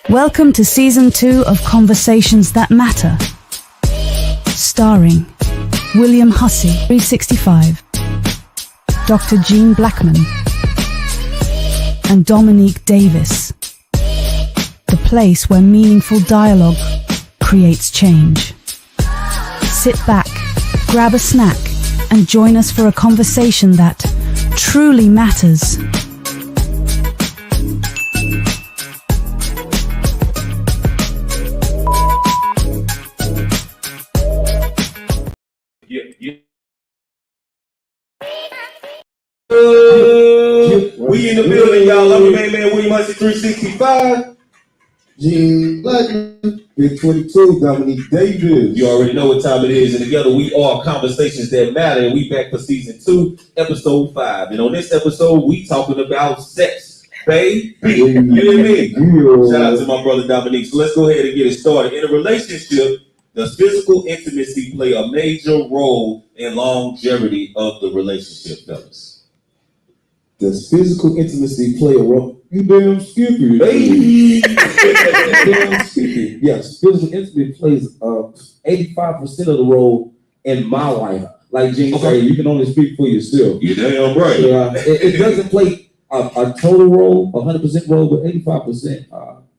Welcome to Season 2 of Conversations That Matter. Starring William Hussey, 365, Dr. Jean Blackman, and Dominique Davis. The place where meaningful dialogue creates change. Sit back, grab a snack, and join us for a conversation that truly matters. We in the building, y'all. I'm your main man, William Hussey, 365. Jean Blackman, Big 22, Dominique Davis. You already know what time it is, and together we are Conversations That Matter, and we back for Season 2, Episode 5. And on this episode, we talking about sex, baby. You hear me? Yeah. Shout out to my brother Dominique. So let's go ahead and get it started. In a relationship, does physical intimacy play a major role in longevity of the relationship, fellas? Does physical intimacy play a role? You damn skippy. Baby! Damn skippy. Yes, physical intimacy plays 85% of the role in my life. Like Jean said, you can only speak for yourself. You damn right. It doesn't play a total role, 100% role, but 85%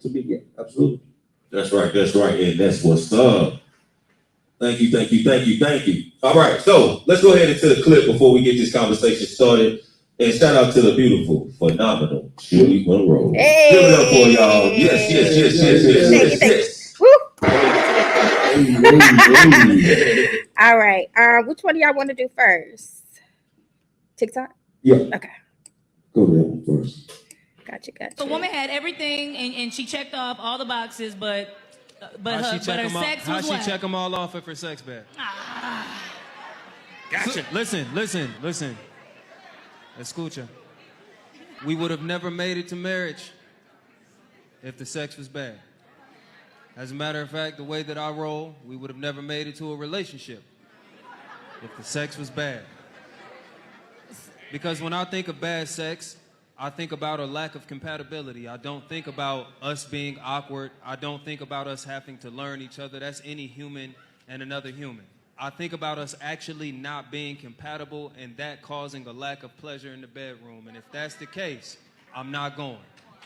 to me, yeah, absolutely. That's right, and that's what's up. Thank you. All right, so let's go ahead into the clip before we get this conversation started. And shout out to the beautiful, phenomenal Julie Monroe. Hey. Give it up for y'all. Yes. Hey. All right. Which one do y'all want to do first? TikTok? Yeah. Okay. Go to that one first. Gotcha. The woman had everything and she checked off all the boxes, but her sex was How'd what? she check them all off if her sex bad? Gotcha. Listen. Escucha. We would have never made it to marriage if the sex was bad. As a matter of fact, the way that I roll, we would have never made it to a relationship if the sex was bad. Because when I think of bad sex, I think about a lack of compatibility. I don't think about us being awkward. I don't think about us having to learn each other. That's any human and another human. I think about us actually not being compatible and that causing a lack of pleasure in the bedroom. And if that's the case, I'm not going.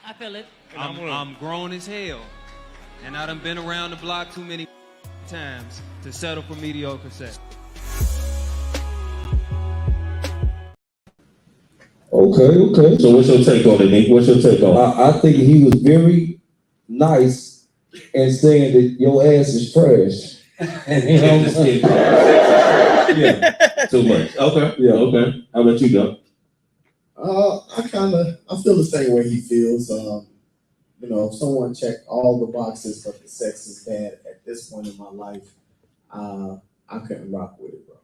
I feel it. I'm grown as hell. And I done been around the block too many times to settle for mediocre sex. Okay. So what's your take on it, Nick? What's your take on it? I think he was very nice in saying that your ass is trash. Yeah, too much. Okay. Yeah. Okay. How about you, Doc? I feel the same way he feels. If someone checked all the boxes, but the sex is bad at this point in my life, I couldn't rock with it, bro.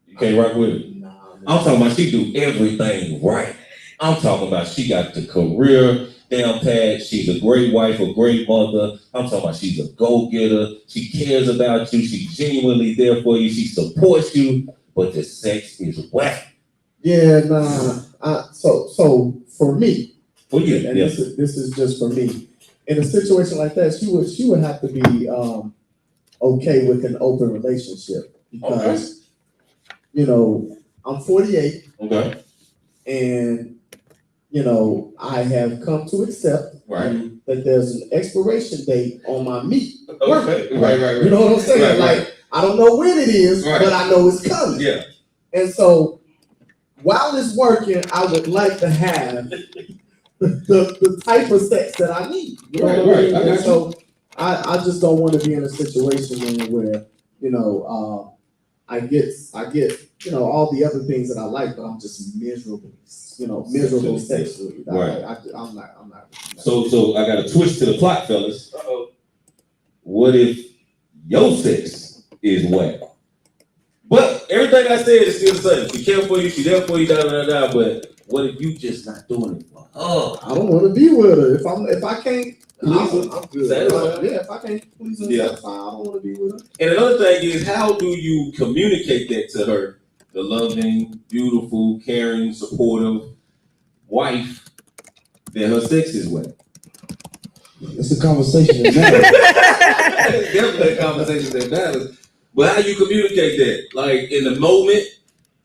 You can't rock with it? Nah. I'm talking about she do everything right. I'm talking about she got the career down pat. She's a great wife, a great mother. I'm talking about she's a go-getter. She cares about you. She's genuinely there for you. She supports you, but the sex is whack. Yeah, nah. So for me, For you, and this is just for me. In a situation like that, she would have to be okay with an open relationship because I'm 48. Okay. And I have come to accept that there's an expiration date on my meat. Okay. Right. You know what I'm saying? Right. I don't know when it is, but I know it's coming. Yeah. And so while it's working, I would like to have the type of sex that I need. You know what I mean? And so I just don't want to be in a situation where I get all the other things that I like, but I'm just miserable. Miserable sexually. Right. I'm not. So I got a twist to the plot, fellas. What if your sex is whack? But everything I said is still the same. She cares for you, she there for you, but what if you just not doing it for her? I don't want to be with her. If I can't please her, I'm good. Satisfied. If I can't please her, that's fine. I don't want to be with her. And another thing is, how do you communicate that to her? The loving, beautiful, caring, supportive wife that her sex is whack. It's a conversation that matters. It's definitely a conversation that matters. But how you communicate that? Like in the moment,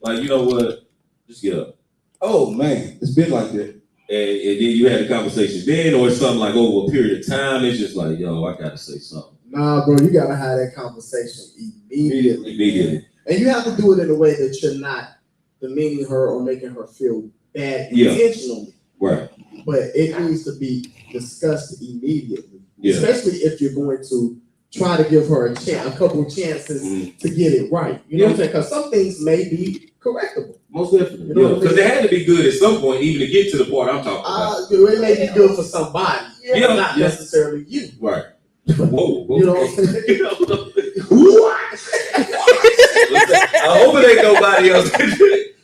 like you know what? Just get up. Oh man, it's been like that. And then you had a conversation then, or it's something like over a period of time. It's just like, yo, I gotta say something. Nah, bro, you gotta have that conversation immediately. And you have to do it in a way that you're not demeaning her or making her feel bad intentionally. Right. But it needs to be discussed immediately. Yeah. Especially if you're going to try to give her a couple of chances to get it right. You know what I'm saying? Because some things may be correctable. Most definitely. You know because it had to be good at some point, even to get to the part I'm talking about. It may be good for somebody, not necessarily you. Right. Whoa. You know what I'm saying? I hope it ain't nobody else.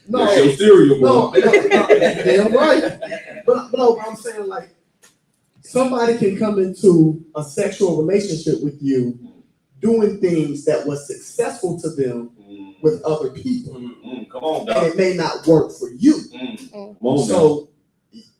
No, that's your cereal, bro. No, damn right. But no, I'm saying like somebody can come into a sexual relationship with you doing things that was successful to them with other people. Come on, dog. And it may not work for you. So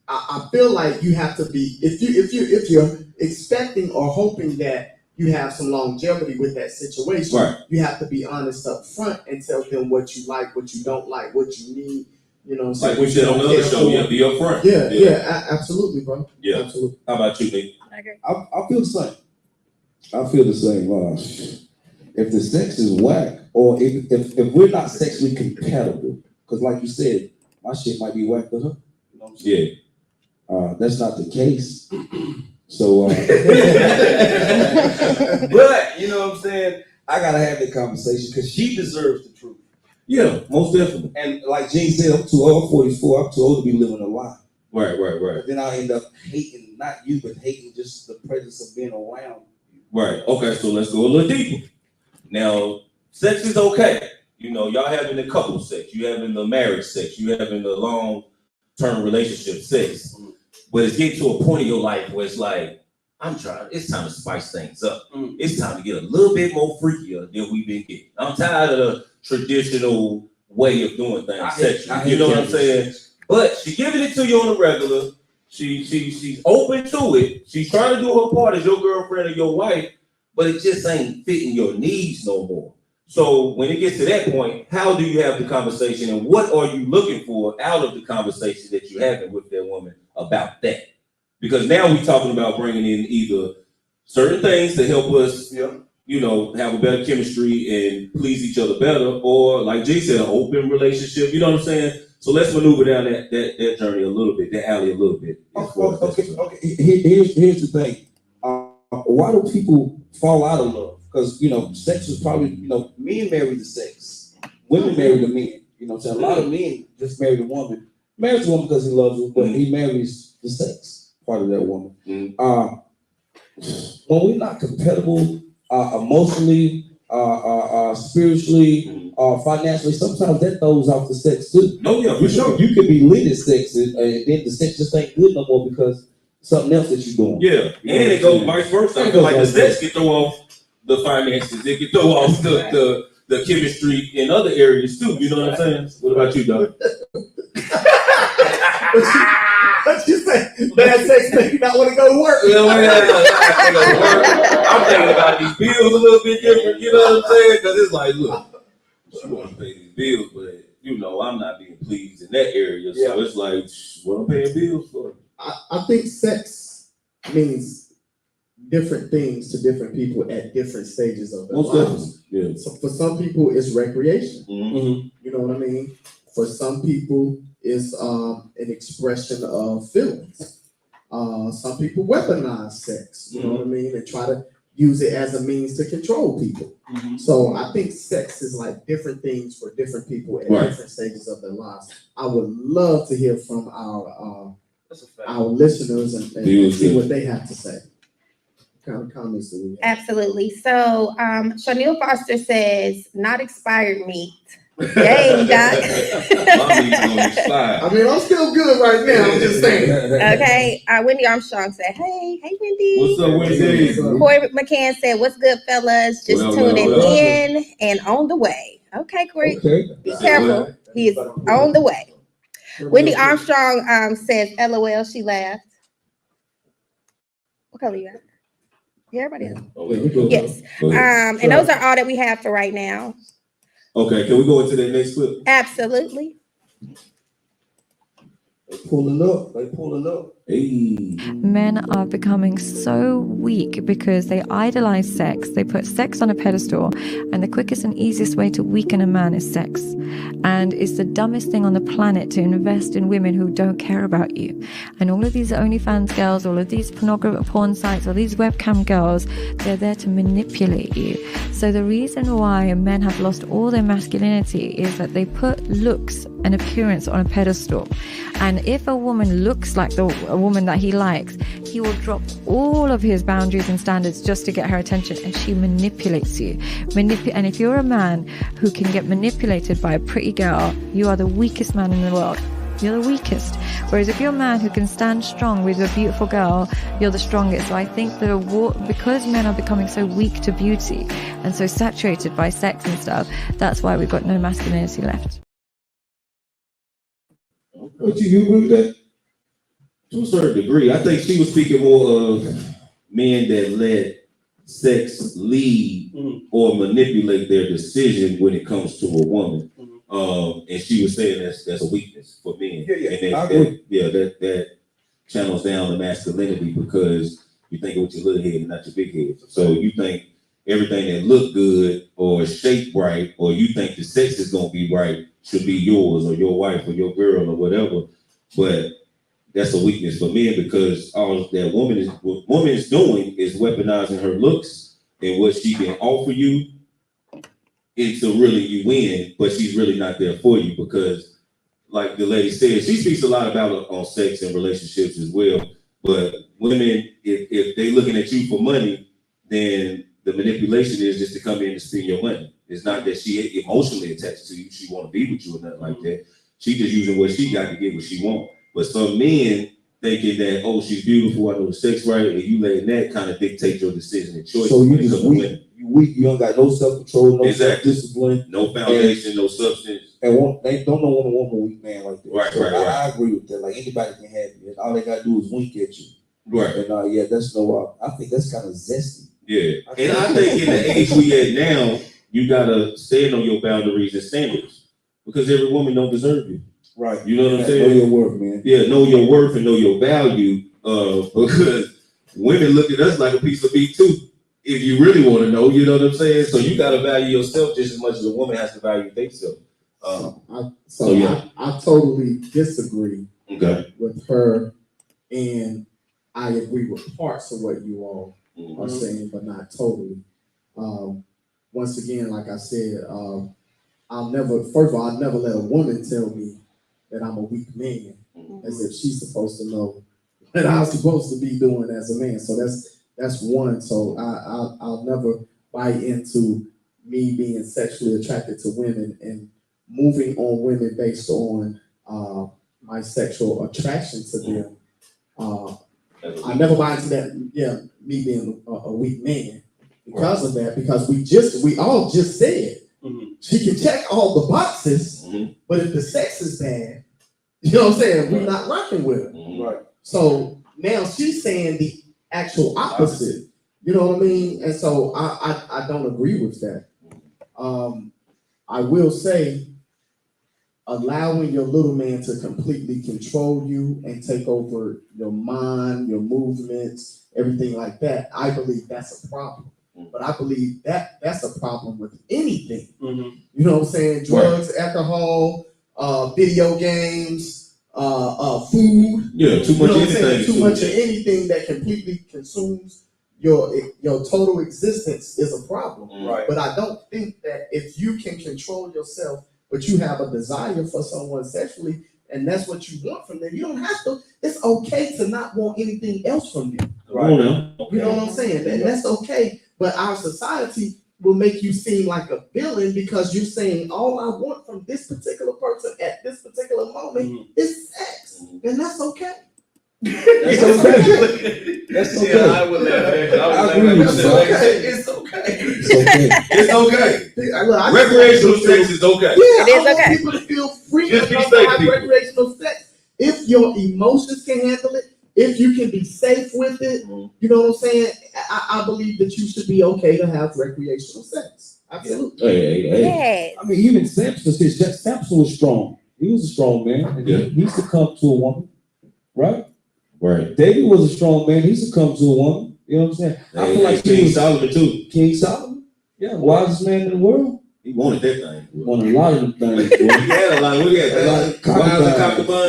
I feel like you have to be if you're expecting or hoping that you have some longevity with that situation, right. You have to be honest up front and tell them what you like, what you don't like, what you need. You know, like we said on the other show, be up front. Yeah, absolutely, bro. Yeah, absolutely. How about you, Nick? I agree. I feel the same. I feel the same. If the sex is whack, or if we're not sexually compatible, because like you said, my shit might be whack for her. You know what I'm saying? Yeah. That's not the case. So, but you know what I'm saying? I gotta have that conversation because she deserves the truth. Yeah, most definitely. And like Gene said, I'm too old, 44. I'm too old to be living a lie. Right. But then I end up hating not you, but hating just the presence of being around you. Right. Okay. So let's go a little deeper. Now, sex is okay. You know, y'all having the couple sex, you having the marriage sex, you having the long-term relationship sex. But it's getting to a point in your life where it's like, it's time to spice things up. It's time to get a little bit more freakier than we've been getting. I'm tired of the traditional way of doing things sexually. You know what I'm saying? But she giving it to you on the regular. She's open to it. She's trying to do her part as your girlfriend or your wife, but it just ain't fitting your needs no more. So when it gets to that point, how do you have the conversation and what are you looking for out of the conversation that you're having with that woman about that? Because now we're talking about bringing in either certain things to help us, you know, have a better chemistry and please each other better, or like Jay said, an open relationship. You know what I'm saying? So let's maneuver down that journey a little bit, that alley a little bit. Okay. Here's the thing. Why do people fall out of love? Because, you know, sex is probably, you know, men marry the sex. Women marry the men. You know what I'm saying? A lot of men just marry the woman. Marries the woman because he loves her, but he marries the sex part of that woman. When we're not compatible emotionally, spiritually, financially, sometimes that throws off the sex too. No, yeah, for sure. You could be lit at sex and then the sex just ain't good no more because something else that you're doing. Yeah, and it goes vice versa. I feel like the sex can throw off the finances. It can throw off the chemistry in other areas too. You know what I'm saying? What about you, Doug? What you say? Bad sex make you not want to go to work. I'm thinking about these bills a little bit different. You know what I'm saying? Because it's like, look, she want to pay these bills, but you know, I'm not being pleased in that area. So it's like, what I'm paying bills for? I think sex means different things to different people at different stages of their lives. Yeah. So for some people, it's recreation. Mm-hmm. You know what I mean? For some people, it's an expression of feelings. Some people weaponize sex. You know what I mean? And try to use it as a means to control people. So I think sex is like different things for different people at different stages of their lives. I would love to hear from our listeners and see what they have to say. What kind of comments do we have? Absolutely. So Chanel Foster says, not expired meat. Dang, Doc. I mean, I'm still good right now. I'm just saying. Okay. Wendy Armstrong said, hey, Wendy. What's up, Wendy? Corey McCann said, what's good, fellas? Just tuning in and on the way. Okay, Corey. Be careful. He is on the way. Wendy Armstrong says, LOL, she laughed. What color you got? Yeah, everybody else. Okay. Yes. Go ahead. And those are all that we have for right now. Okay, can we go into that next clip? Absolutely. They pulling up. They pulling up. Hey. Men are becoming so weak because they idolize sex. They put sex on a pedestal, and the quickest and easiest way to weaken a man is sex. And it's the dumbest thing on the planet to invest in women who don't care about you. And all of these OnlyFans girls, all of these porn sites, all these webcam girls, they're there to manipulate you. So the reason why men have lost all their masculinity is that they put looks and appearance on a pedestal. And if a woman looks like a woman that he likes, he will drop all of his boundaries and standards just to get her attention, and she manipulates you. And if you're a man who can get manipulated by a pretty girl, you are the weakest man in the world. You're the weakest. Whereas if you're a man who can stand strong with a beautiful girl, you're the strongest. So I think that because men are becoming so weak to beauty and so saturated by sex and stuff, that's why we've got no masculinity left. Would you agree with that? To a certain degree. I think she was speaking more of men that let sex lead or manipulate their decision when it comes to a woman. And she was saying that's a weakness for men. That channels down the masculinity because you think with your little head and not your big head. So you think everything that look good or shaped right, or you think the sex is gonna be right, should be yours or your wife or your girl or whatever. But that's a weakness for men because all that woman is doing is weaponizing her looks and what she can offer you until really you win, but she's really not there for you because, like the lady said, she speaks a lot about it on sex and relationships as well. But women, if they looking at you for money, then the manipulation is just to come in and spend your money. It's not that she emotionally attached to you, she want to be with you or nothing like that. She just using what she got to get what she want. But some men thinking that, oh, she's beautiful, I know the sex right, and you letting that kind of dictate your decision and choice. So you just weak. You weak. You don't got no self-control, no self-discipline, no foundation, no substance. And they don't know want a weak man like that. Right, so right. I agree with that. Like anybody can have it. All they gotta do is wink at you. Right. And that's no. I think that's kind of zesty. Yeah. And I think in the age we at now, you gotta stand on your boundaries and standards because every woman don't deserve you. Right. You know what I'm saying? Know your worth, man. Yeah, know your worth and know your value. Because women look at us like a piece of meat too. If you really want to know, you know what I'm saying? So you gotta value yourself just as much as a woman has to value themselves. I totally disagree with her, and I agree with parts of what you all are saying, but not totally. Once again, like I said, I'll never let a woman tell me that I'm a weak man, as if she's supposed to know what I'm supposed to be doing as a man. So that's one. So I'll never buy into me being sexually attracted to women and moving on women based on my sexual attraction to them. I never buy into that. Yeah, me being a weak man because of that. Because we all just said she can check all the boxes, but if the sex is bad, you know what I'm saying, we're not rocking with her. Right. So now she's saying the actual opposite. You know what I mean? And so I don't agree with that. I will say, allowing your little man to completely control you and take over your mind, your movements, everything like that, I believe that's a problem. But I believe that's a problem with anything. You know what I'm saying? Drugs, alcohol, video games, food. Yeah, too much anything. Too much of anything that completely consumes your total existence is a problem. Right. But I don't think that if you can control yourself, but you have a desire for someone sexually, and that's what you want from them, you don't have to. It's okay to not want anything else from them. Right. You know what I'm saying? And that's okay. But our society will make you seem like a villain because you're saying all I want from this particular person at this particular moment is sex, and that's okay. That's okay. That's okay. Yeah, I would laugh at that. I agree with you. It's okay. It's okay. It's okay. Look, Recreational sex is okay. Yeah, It is I want okay. people to feel free Just be about safe, have people. recreational sex. If your emotions can handle it, if you can be safe with it, you know what I'm saying? I believe that you should be okay to have recreational sex. Absolutely. Hey. Yes. I mean, even Samson was strong. He was a strong man. And he succumbed to a woman, right? Right. David was a strong man. He succumbed to a woman. You know what I'm saying? I feel like King Solomon too. King Solomon? Yeah, wisest man in the world. He wanted that thing. He wanted a lot of them things. He had a lot. What he had? A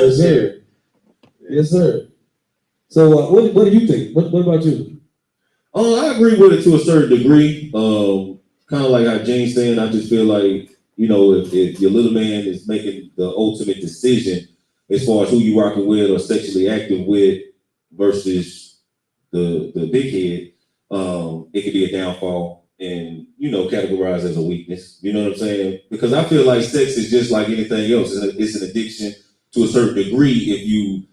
Yes, sir. Yes, sir. So, what do you think? What about you? I agree with it to a certain degree. Kind of like how Jane's saying, I just feel like, you know, if your little man is making the ultimate decision as far as who you rocking with or sexually active with versus the big head, it could be a downfall and, you know, categorized as a weakness. You know what I'm saying? Because I feel like sex is just like anything else. It's an addiction to a certain degree if you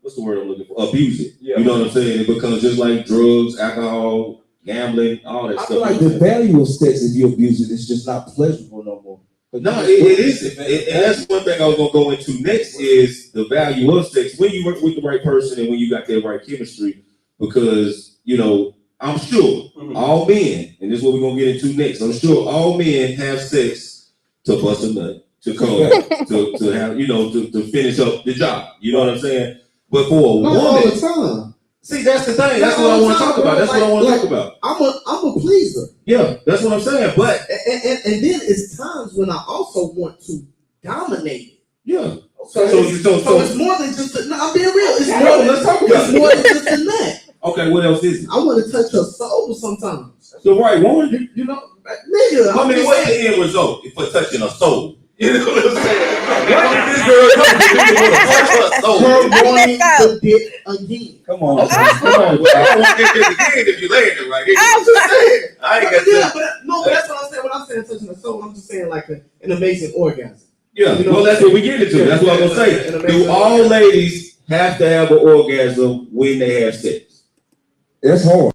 what's the word I'm looking for? Abuse it. Yeah. You know what I'm saying? It becomes just like drugs, alcohol, gambling, all that stuff. I feel like the value of sex, if you abuse it, it's just not pleasurable no more. No, it isn't. And that's one thing I was going to go into next is the value of sex when you work with the right person and when you got that right chemistry. Because, you know, I'm sure all men, and this is what we're going to get into next, I'm sure all men have sex to bust a nut, to come, to have, you know, to finish up the job. You know what I'm saying? But for a woman, all the time. See, that's the thing. That's what I want to talk about. That's what I want to talk about. I'm a pleaser. Yeah, that's what I'm saying. But and then it's times when I also want to dominate it. Yeah. So it's more than just I'm being real. It's more than just a nut. Okay, what else is it? I want to touch her soul sometimes. The right woman, you know, nigga. I mean, what's the end result for touching a soul? You know what I'm saying? What did this girl do? Her wanting the dick again. Come on. I don't want to get again if you land it right. I'm just saying. I ain't got that. But that's what I'm saying. When I'm saying touching the soul, I'm just saying like an amazing orgasm. Yeah, you know, well, that's what we get into. That's what I'm gonna say. Do all ladies have to have an orgasm when they have sex? That's hard.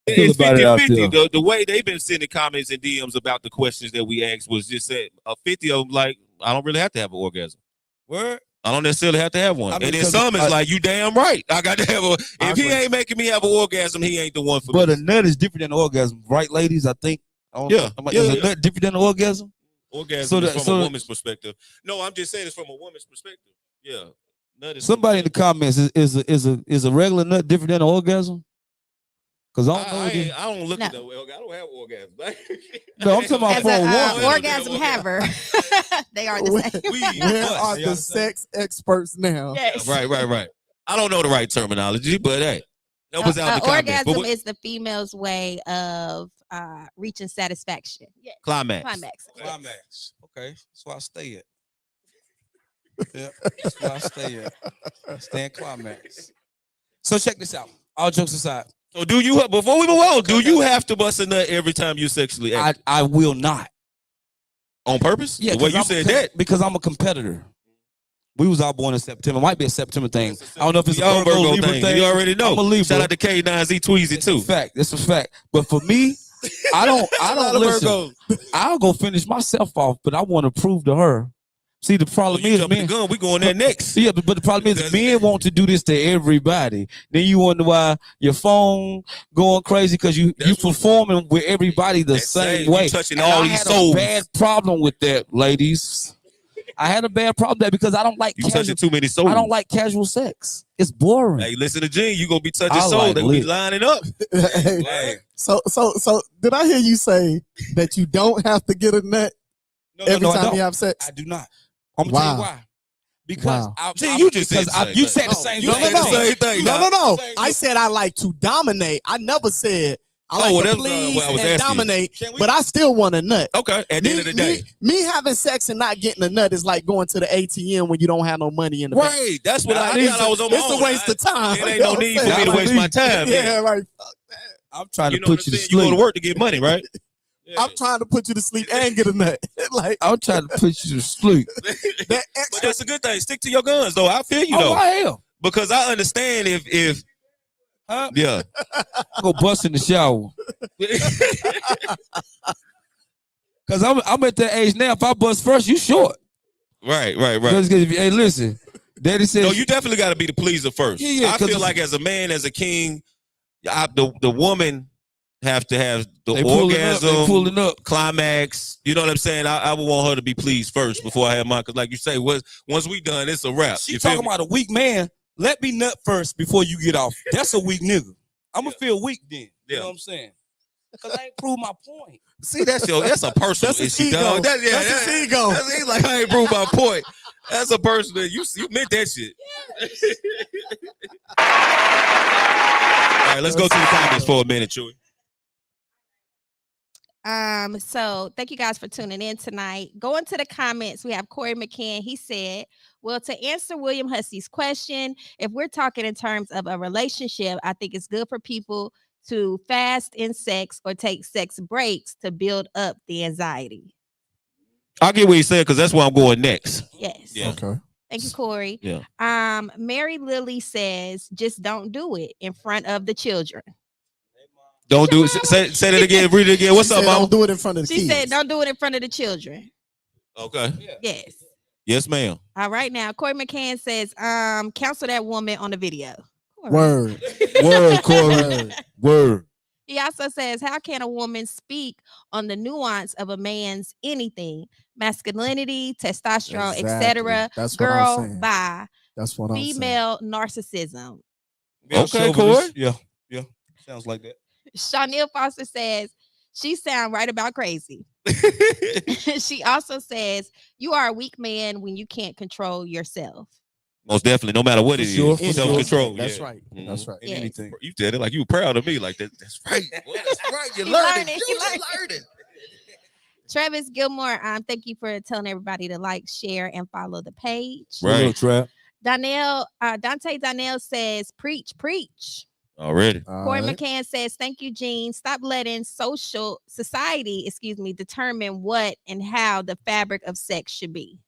It's 50-50. The way they've been sending comments and DMs about the questions that we asked was just said 50 of them like, I don't really have to have an orgasm. Word? I don't necessarily have to have one. I mean, and then some is like, you damn right. I got to have a. If he ain't making me have an orgasm, he ain't the one for me. But a nut is different than an orgasm, right, ladies? I think. Is a nut different than an orgasm? Orgasm is from a woman's perspective. No, I'm just saying it's from a woman's perspective. Yeah. Nut is somebody in the comments is a regular nut different than an orgasm? Because I don't look at that. I don't have orgasms. No, I'm talking about for a woman. Orgasm haver. They are the same. Where are the sex experts now? Yes. Right. I don't know the right terminology, but hey, that was out in the comments. Orgasm is the female's way of reaching satisfaction. Yes. Climax. Okay, that's why I stay at. Yeah, that's why I stay at. Stay in climax. So check this out. All jokes aside. So do you, before we move on, do you have to bust a nut every time you sexually act? I will not. On purpose? Yeah, the way you said that? Because I'm a competitor. We was all born in September. Might be a September thing. I don't know if it's a Virgo thing. You already know. I'm a Libra. Shout out to K9Z Tweezy too. That's a fact. But for me, I don't listen. I'll go finish myself off, but I want to prove to her. See, the problem is, man, we going there next. Yeah, but the problem is, men want to do this to everybody. Then you wonder why your phone going crazy because you performing with everybody the same way. Touching all these souls. I had a bad problem with that, ladies. I had a bad problem with that because I don't like touching too many souls. I don't like casual sex. It's boring. Hey, listen to Gene. You gonna be touching souls. They be lining up. Hey. So did I hear you say that you don't have to get a nut every time you have sex? I do not. I'm gonna tell you why. Because you said the same thing. No. I said I like to dominate. I never said I like to please and dominate, but I still want a nut. Okay. At the end of the day, me having sex and not getting a nut is like going to the ATM when you don't have no money in the bank. Right. That's what I thought I was on my own. It's a waste of time. It ain't no need for me to waste my time. Yeah, right. Fuck that. I'm trying to put you to sleep. You go to work to get money, right? Yeah. I'm trying to put you to sleep and get a nut. Like I'm trying to put you to sleep. But that's a good thing. Stick to your guns, though. I feel you, though. I am. Because I understand if yeah, I go bust in the shower. Cause I'm at that age now. If I bust first, you short. Right. Because hey, listen, Daddy says no, you definitely got to be the pleaser first. Yeah, I feel like as a man, as a king, the woman have to have the orgasm, pulling up. climax. You know what I'm saying? I would want her to be pleased first before I have mine. Because like you say, once we done, it's a wrap. She talking about a weak man. Let me nut first before you get off. That's a weak nigga. I'm gonna feel weak then. You know what I'm saying? Because I ain't proved my point. See, that's a personal issue, dog. That's his ego. He's like, I ain't proved my point. That's a personal. You meant that shit. All right, let's go to the comments for a minute, Chewy. So thank you guys for tuning in tonight. Going to the comments, we have Corey McCann. He said, well, to answer William Hussey's question, if we're talking in terms of a relationship, I think it's good for people to fast in sex or take sex breaks to build up the anxiety. I'll get what he said because that's where I'm going next. Yes. Yeah. Okay. Thank you, Corey. Yeah. Mary Lily says, just don't do it in front of the children. Don't do it. Say that again. Read it again. What's up, mama? Don't do it in front of the kids. She said, don't do it in front of the children. Okay. Yes. Yes, ma'am. All right, now Corey McCann says, counsel that woman on the video. Word. Corey. Word. He also says, how can a woman speak on the nuance of a man's anything, masculinity, testosterone, etc.? That's what I'm Girl, saying. bye. That's what I'm saying. Female narcissism. Okay, Corey. Yeah. Sounds like that. Chanel Foster says, she sound right about crazy. She also says, you are a weak man when you can't control yourself. Most definitely, no matter what it is. Self-control. That's right. That's right. Yes. Anything. You said it like you were proud of me. Like that's right. Well, that's right. You're learning. learning. Travis Gilmore, thank you for telling everybody to like, share, and follow the page. Right. Trap. Dante Donnell says, preach. Already. Corey McCann says, thank you, Gene. Stop letting society, determine what and how the fabric of sex should be.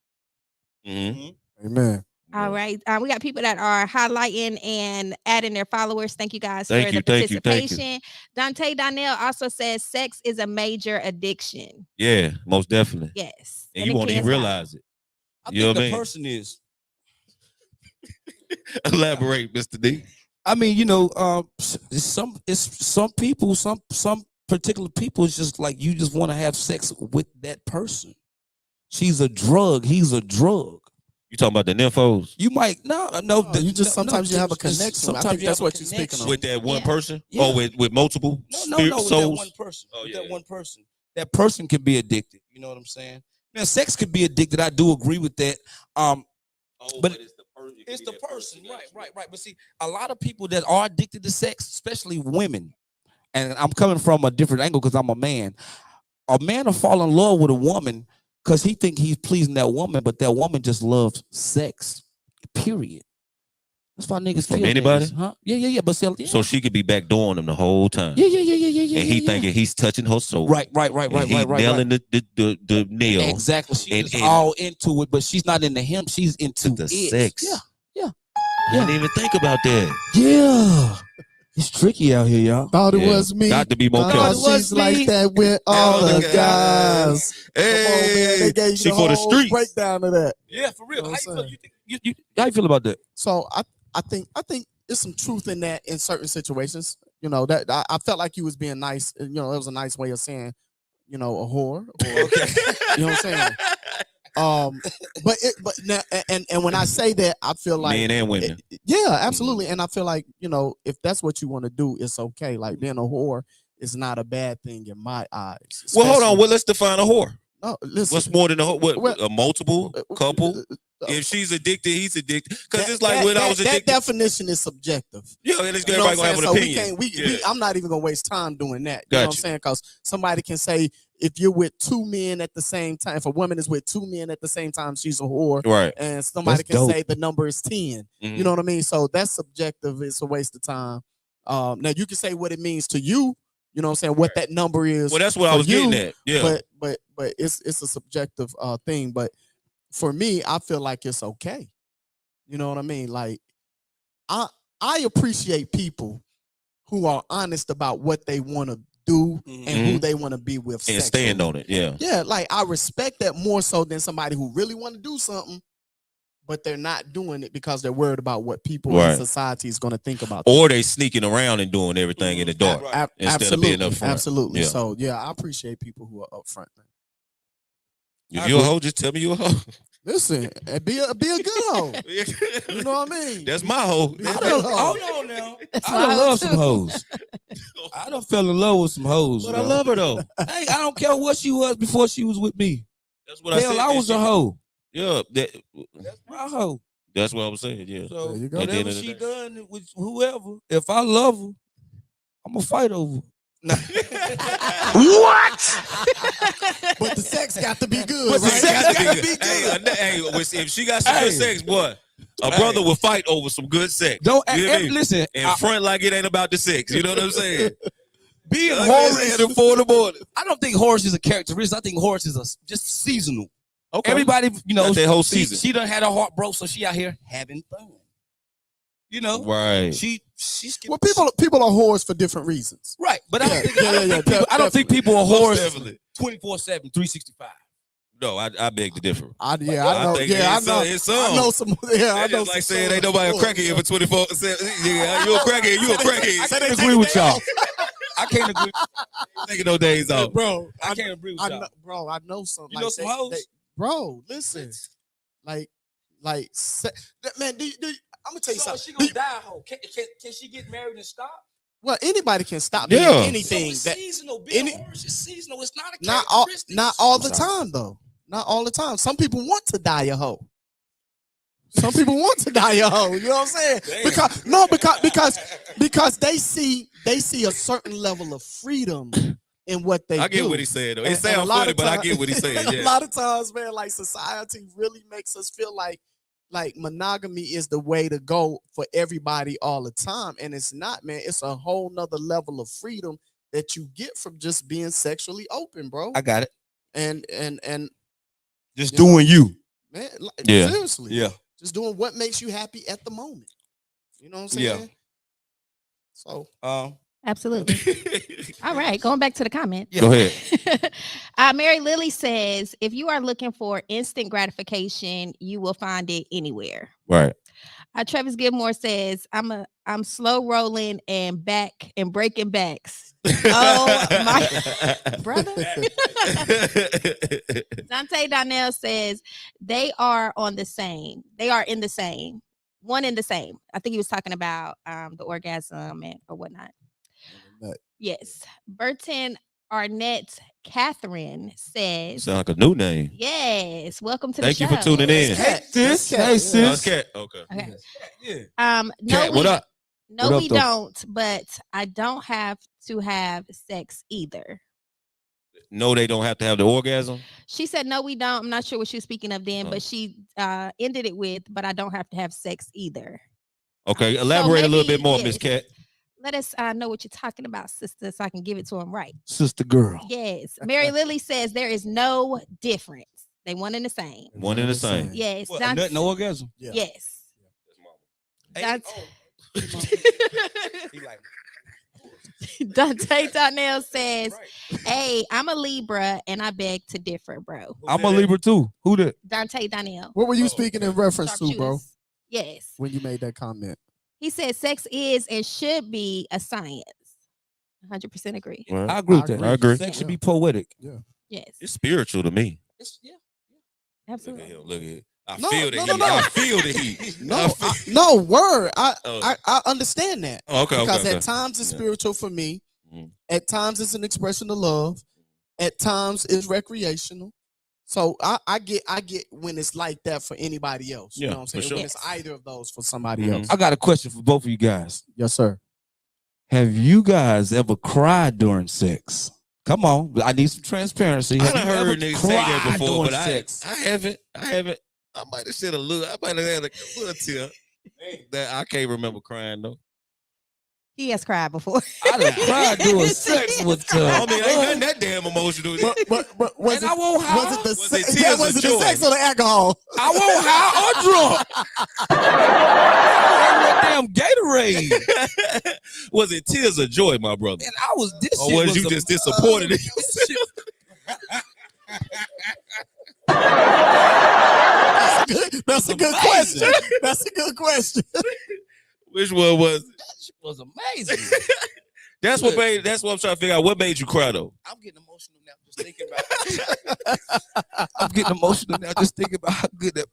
Mm-hmm. Amen. All right. We got people that are highlighting and adding their followers. Thank you guys for the Thank you. participation. Dante Donnell also says sex is a major addiction. Yeah, most definitely. Yes. And you won't even realize it. I You know think what I the mean? person is. Elaborate, Mr. D. I mean, some people, some particular people, it's just like you just want to have sex with that person. She's a drug. He's a drug. You talking about the nymphos? You might you just sometimes you have a connection. Sometimes I think you that's have what a you're speaking on. With that one person? Yeah. Or with multiple No, spirit with souls? that one person. Oh, With yeah. that one person. That person can be addicted. You know what I'm saying? Now, sex could be addicted. I do agree with that. But it's the person. Right. But see, a lot of people that are addicted to sex, especially women, and I'm coming from a different angle because I'm a man. A man will fall in love with a woman because he think he's pleasing that woman, but that woman just loves sex. Period. That's why niggas From kill anybody? niggas, huh? Yeah. But see, So she could be backdooring him the whole time. Yeah. And he thinking he's touching her soul. Right. And he nailing the nail. Exactly. She's And all into it, but she's not into him. She's into the it. sex. Yeah. I didn't even think about that. Yeah. It's tricky out here, y'all. Thought it was me. Got to be more Thought careful. she's like that with all the guys. Hey, Come on, man. They gave you she the for the whole streets. breakdown of that. Yeah, for real. You know what I'm How you feel about that? So I think there's some truth in that in certain situations. You know, that I felt like you was being nice. You know, it was a nice way of saying, a whore. Or, you know what I'm saying? But now, and when I say that, I feel like Men and women. Yeah, absolutely. And I feel like, if that's what you want to do, it's okay. Like being a whore is not a bad thing in my eyes. Well, hold on. Well, let's define a whore. No, listen. What's more than a whore? What, Well, a multiple couple? If she's addicted, he's addicted. Because it's like that, when I was that addicted. definition is subjective. Yeah, and it's You know everybody what I'm gonna have an saying? opinion. So we I'm not even gonna waste time doing that. You know what I'm Gotcha. saying? Because somebody can say if you're with two men at the same time, if a woman is with two men at the same time, she's a whore. Right. And somebody That's can dope. say the number is 10. Mhm. You know what I mean? So that's subjective. It's a waste of time. Now you can say what it means to you. You know what I'm saying? What that number is. Well, that's what I for was you, getting at. Yeah. But it's a subjective thing. But for me, I feel like it's okay. You know what I mean? Like I appreciate people who are honest about what they want to do and who they want to be with. And stand on it. Yeah. Yeah, like I respect that more so than somebody who really want to do something, but they're not doing it because they're worried about what people in society is going to think about them. Or they sneaking around and doing everything in the dark instead of being upfront. Absolutely. Yeah. So yeah, I appreciate people who are upfront, man. If you're a hoe, just tell me you're a hoe. Listen, be a good hoe. You know what I mean? That's my hoe. Hold on now. I done love some hoes. I done fell in love with some hoes. But I love her though. Hey, I don't care what she was before she was with me. That's what I said. I was a hoe. Yeah, that's my hoe. That's what I was saying. Yeah. So whatever she done with whoever, if I love her, I'm gonna fight over. What? But the sex got to be good. But the right? sex got to be good. Hey, if she got some good sex, boy, a brother will fight over some good sex. Don't you know listen. In front like it ain't about the sex. You know what I'm saying? Being Horace at 4 in the morning. I don't think Horace is a characteristic. I think Horace is just seasonal. Okay. Everybody, that whole season. She done had her heart broke, so she out here having fun. You know, right? She's well, people are whores for different reasons, right? But I don't think people are whores 24/7, 365. No, I beg to differ. I know. I know some. Yeah, I know. Just like saying ain't nobody a crackhead for 24/7. Yeah, you a crackhead. You a crackhead. I can't agree with y'all. I can't agree. Taking no days off, bro. I can't agree with y'all. Bro, I know some. You know some hoes, bro. Listen, like, man. I'm gonna tell you something. She gonna die, hoe. Can she get married and stop? Well, anybody can stop doing anything. So it's seasonal. Being Horace is seasonal. It's not a characteristic. Not all the time, though. Not all the time. Some people want to die a hoe. Some people want to die a hoe. You know what I'm saying? Because they see a certain level of freedom in what they do. I get what he's saying though. It sounds funny, but I get what he's saying. Yeah. A lot of times, man, like society really makes us feel like monogamy is the way to go for everybody all the time. And it's not, man. It's a whole nother level of freedom that you get from just being sexually open, bro. I got it. And just doing you. Man, yeah. Seriously. Yeah. Just doing what makes you happy at the moment. You know what I'm saying? Yeah. So absolutely. All right, going back to the comment. Go ahead. Mary Lily says, if you are looking for instant gratification, you will find it anywhere. Right. Travis Gilmore says, I'm slow rolling and breaking backs. Oh my brother. Dante Donnell says they are in the same. One in the same. I think he was talking about the orgasm or whatnot. Yes. Burton Arnett Catherine says. Sound like a new name. Yes. Welcome to the Thank show. you for tuning in. Hey sis. Cat. Okay. Yeah. No, Cat, what up? No, what we up, though? don't, but I don't have to have sex either. No, they don't have to have the orgasm. She said, no, we don't. I'm not sure what she was speaking of then, but she ended it with, but I don't have to have sex either. Okay, elaborate a little bit more, yes. Miss Cat. Let us know what you're talking about, sister, so I can give it to him right. Sister girl. Yes. Mary Lily says there is no difference. They one and the same. One and the same. Yes. What, no orgasm? Yeah. Yes. Dante Donnell says, hey, I'm a Libra and I beg to differ, bro. I'm a Libra too. Who that? Dante Donnell. What were you speaking in reference to, bro? Yes. When you made that comment. He said sex is and should be a science. 100% agree. Well, I agree with that. I agree. Sex should be poetic. Yeah. Yes. It's spiritual to me. Absolutely. Look at him. I No, feel the no, heat. no, no. I feel the heat. No word. I understand that. Oh, okay. Because at times it's spiritual for me. Mhm. At times it's an expression of love. At times it's recreational. So I get when it's like that for anybody else. You Yeah, know what I'm saying? for sure. When it's either of those for somebody Mhm. else. I got a question for both of you guys. Yes, sir. Have you guys ever cried during sex? Come on, I need some transparency. I Have done you heard ever niggas say that cried before, during but sex? I haven't. I might have said a little. I might have had a little tear. That I can't remember crying though. He has cried before. I done cried during sex with I mean, ain't nothing that damn emotional. But was And I won't high. was it the Was it sex? tears Yeah, of was it the joy? sex or the alcohol? I won't high or drunk. That damn Gatorade. Was it tears of joy, my brother? And I was this. Or shit was you a- just disappointed in this shit- That's That's a good question. That's a good question. Which one was it? That shit was amazing. That's what I'm trying to figure out. What made you cry though? I'm getting emotional now just thinking about I'm getting emotional now just thinking about how good that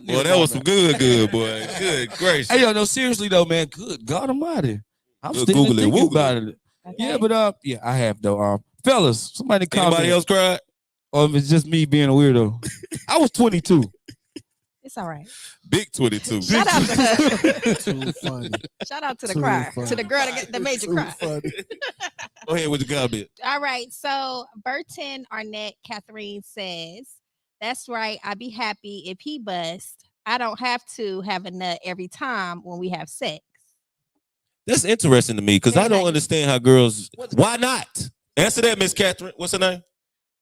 Boy, that was some good, boy. Good gracious. Hey, yo, no, seriously though, man. Good God Almighty. I'm Good still Google it, thinking Google about it. it. Yeah, but yeah, I have though. Fellas, somebody comment. Anybody else cried? Or if it's just me being a weirdo. I was 22. It's all right. Big 22. Shout out to her. Too funny. Shout out to the Too crier, funny. to the girl that made you Too cry. funny. Go ahead with the comment. All right. So Burton Arnett Catherine says, "That's right. I'd be happy if he bust. I don't have to have a nut every time when we have sex." That's interesting to me because I don't understand how girls. Why not? Answer that, Miss Catherine. What's her name?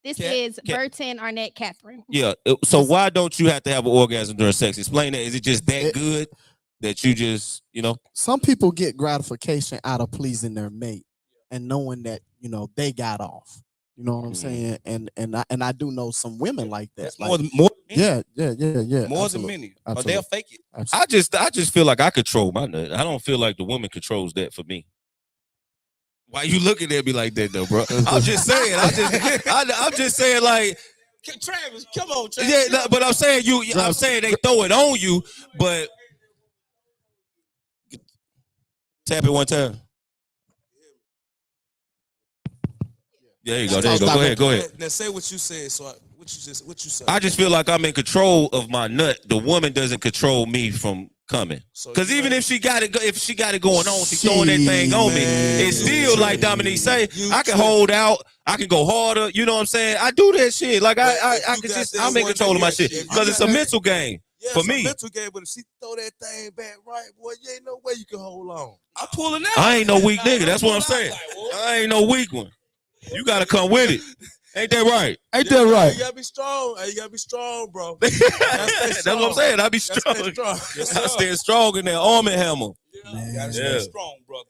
This is Burton Arnett Catherine. Yeah. So why don't you have to have an orgasm during sex? Explain that. Is it just that good that you just, Some people get gratification out of pleasing their mate and knowing that, they got off. You know what I'm saying? And I do know some women like that. More Like, than yeah. More absolutely. than many. Or Absolutely. they'll fake it. Absolutely. I just feel like I control my nut. I don't feel like the woman controls that for me. Why you looking at me like that though, bro? I'm just saying. I'm just saying like. Travis, come on, Travis. Yeah, but I'm saying I'm saying they throw it on you, but tap it one time. There you go. There you go. Go ahead. Now say what you said. So what you said. I just feel like I'm in control of my nut. The woman doesn't control me from coming. Because even if she got it going on, she's throwing that thing on me. It's still like Dominique say, I can hold out, I can go harder. You know what I'm saying? I do that shit. Like I'm in control of my shit because it's a mental game for me. Mental game, but if she throw that thing back right, boy, you ain't no way you can hold on. I'm pulling out. I ain't no weak nigga. That's what I'm saying. I ain't no weak one. You gotta come with it. Ain't that right? Ain't that right? You gotta be strong. You gotta be strong, bro. That's what I'm saying. I be strong. I stand strong in that Arm & Hammer. You gotta stay strong, brother.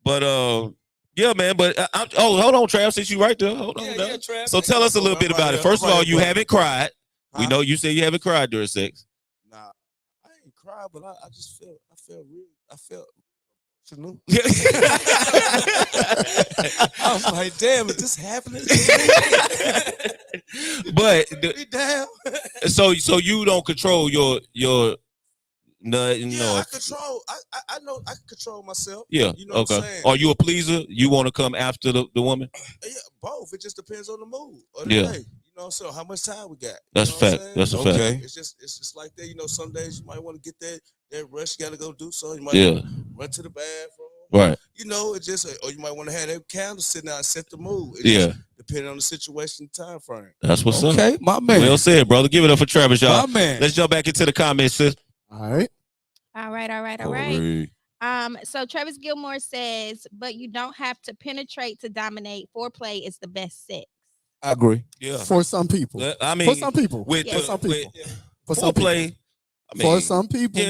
But yeah, man. But hold on, Trav. Since you right there, hold on. Yeah, Trav. So tell us a little bit about it. First of all, you haven't cried. Huh? We know you said you haven't cried during sex. Nah, I ain't cried, but I just felt. I was like, damn, is this happening? But damn. so you don't control your nut, I control. I know I can control myself. Yeah. You know Okay. what I'm saying? Are you a pleaser? You want to come after the woman? Yeah, both. It just depends on the mood or the day. You know, so how much time we got? That's you know fact. That's a fact. It's just like that. You know, some days you might want to get that rush. You got to go do so. You might run to the bathroom. Right. You know, it just or you might want to have that candle sitting out and set the mood. Depending on the situation and time frame. That's what's up. Okay, my man. Well said, brother. Give it up for Travis, y'all. My man. Let's jump back into the comments, sis. All right. All right. So Travis Gilmore says, but you don't have to penetrate to dominate. Foreplay is the best sex. I agree. Yeah. For some people. I mean, for some people. For some people. For some people. For some people.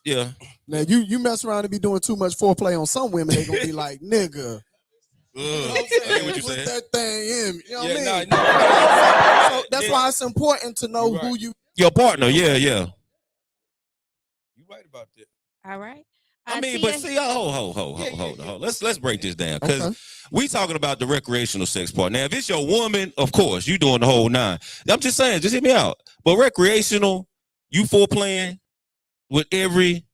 Yeah. Now you mess around and be doing too much foreplay on some women, they gonna be like, nigga. You know what I'm saying? What you Put saying? that thing in. You know what I mean? So that's why it's important to know who you your partner. Yeah. You right about that. All right. I mean, but see, hold on. Let's break this down because we talking about the recreational sex part. Now, if it's your woman, of course, you doing the whole nine. I'm just saying, just hear me out. But recreational, you foreplaying with every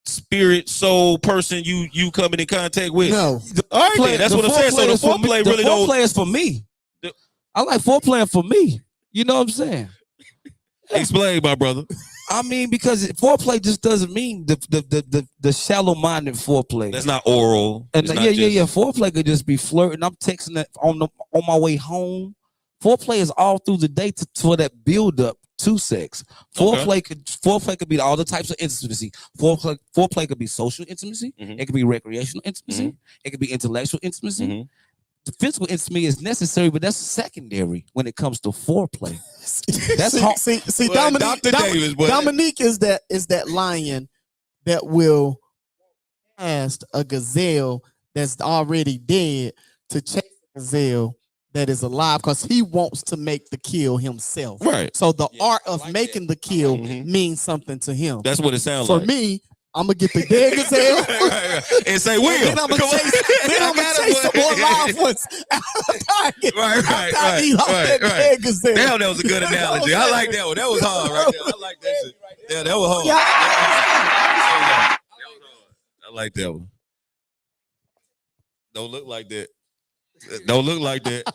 spirit, soul person you coming in contact with. No. All right, then, that's what I'm saying. So the foreplay really don't. Foreplay is for me. I like foreplaying for me. You know what I'm saying? Explain, my brother. I mean, because foreplay just doesn't mean the shallow-minded foreplay. That's not oral. And yeah. Foreplay could just be flirting. I'm texting that on my way home. Foreplay is all through the day for that build-up to sex. Foreplay could be all the types of intimacy. Foreplay could be social intimacy. Mm-hmm. It could be recreational intimacy. Mm-hmm. It could be intellectual intimacy. Mm-hmm. The physical intimacy is necessary, but that's secondary when it comes to foreplay. That's see Dominique is that lion that will ask a gazelle that's already dead to chase a gazelle that is alive because he wants to make the kill himself. Right. So the art of making the kill means something to him. That's what it sounds For like. me, I'm gonna get the dead gazelle and say, "Will." Then I'm gonna chase some more live ones after I eat off that dead gazelle. Damn, that was a good analogy. I like that one. That was hard right there. I like that shit. Yeah, that was hard. I like that one. Don't look like that. Don't look like that.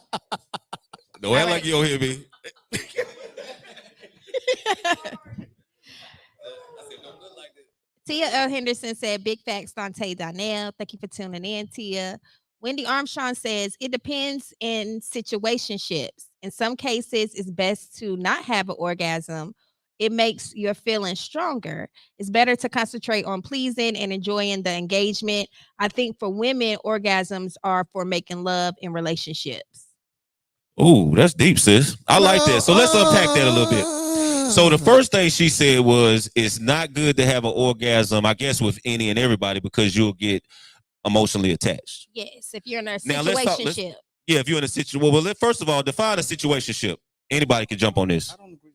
Don't act like you don't hear me. Tia L. Henderson said, big facts, Dante Donnell. Thank you for tuning in, Tia. Wendy Armstrong says, it depends in situationships. In some cases, it's best to not have an orgasm. It makes your feelings stronger. It's better to concentrate on pleasing and enjoying the engagement. I think for women, orgasms are for making love in relationships. Ooh, that's deep, sis. I like that. So let's unpack that a little bit. So the first thing she said was, it's not good to have an orgasm, I guess, with any and everybody because you'll get emotionally attached. Yes, if you're in a Now, situationship. Yeah, if you're in a situation. Well, first of all, define a situationship. Anybody can jump on this. I don't agree.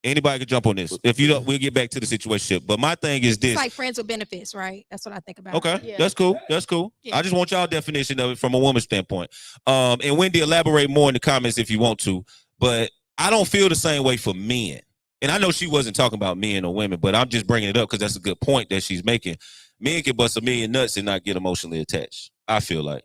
Anybody can jump on this. If you don't, we'll get back to the situationship. But my thing is this. It's like friends with benefits, right? That's what I think about. Okay, yeah. That's cool. That's cool. Yeah. I just want y'all definition of it from a woman's standpoint. And Wendy, elaborate more in the comments if you want to. But I don't feel the same way for men. And I know she wasn't talking about men or women, but I'm just bringing it up because that's a good point that she's making. Men can bust a million nuts and not get emotionally attached. I feel like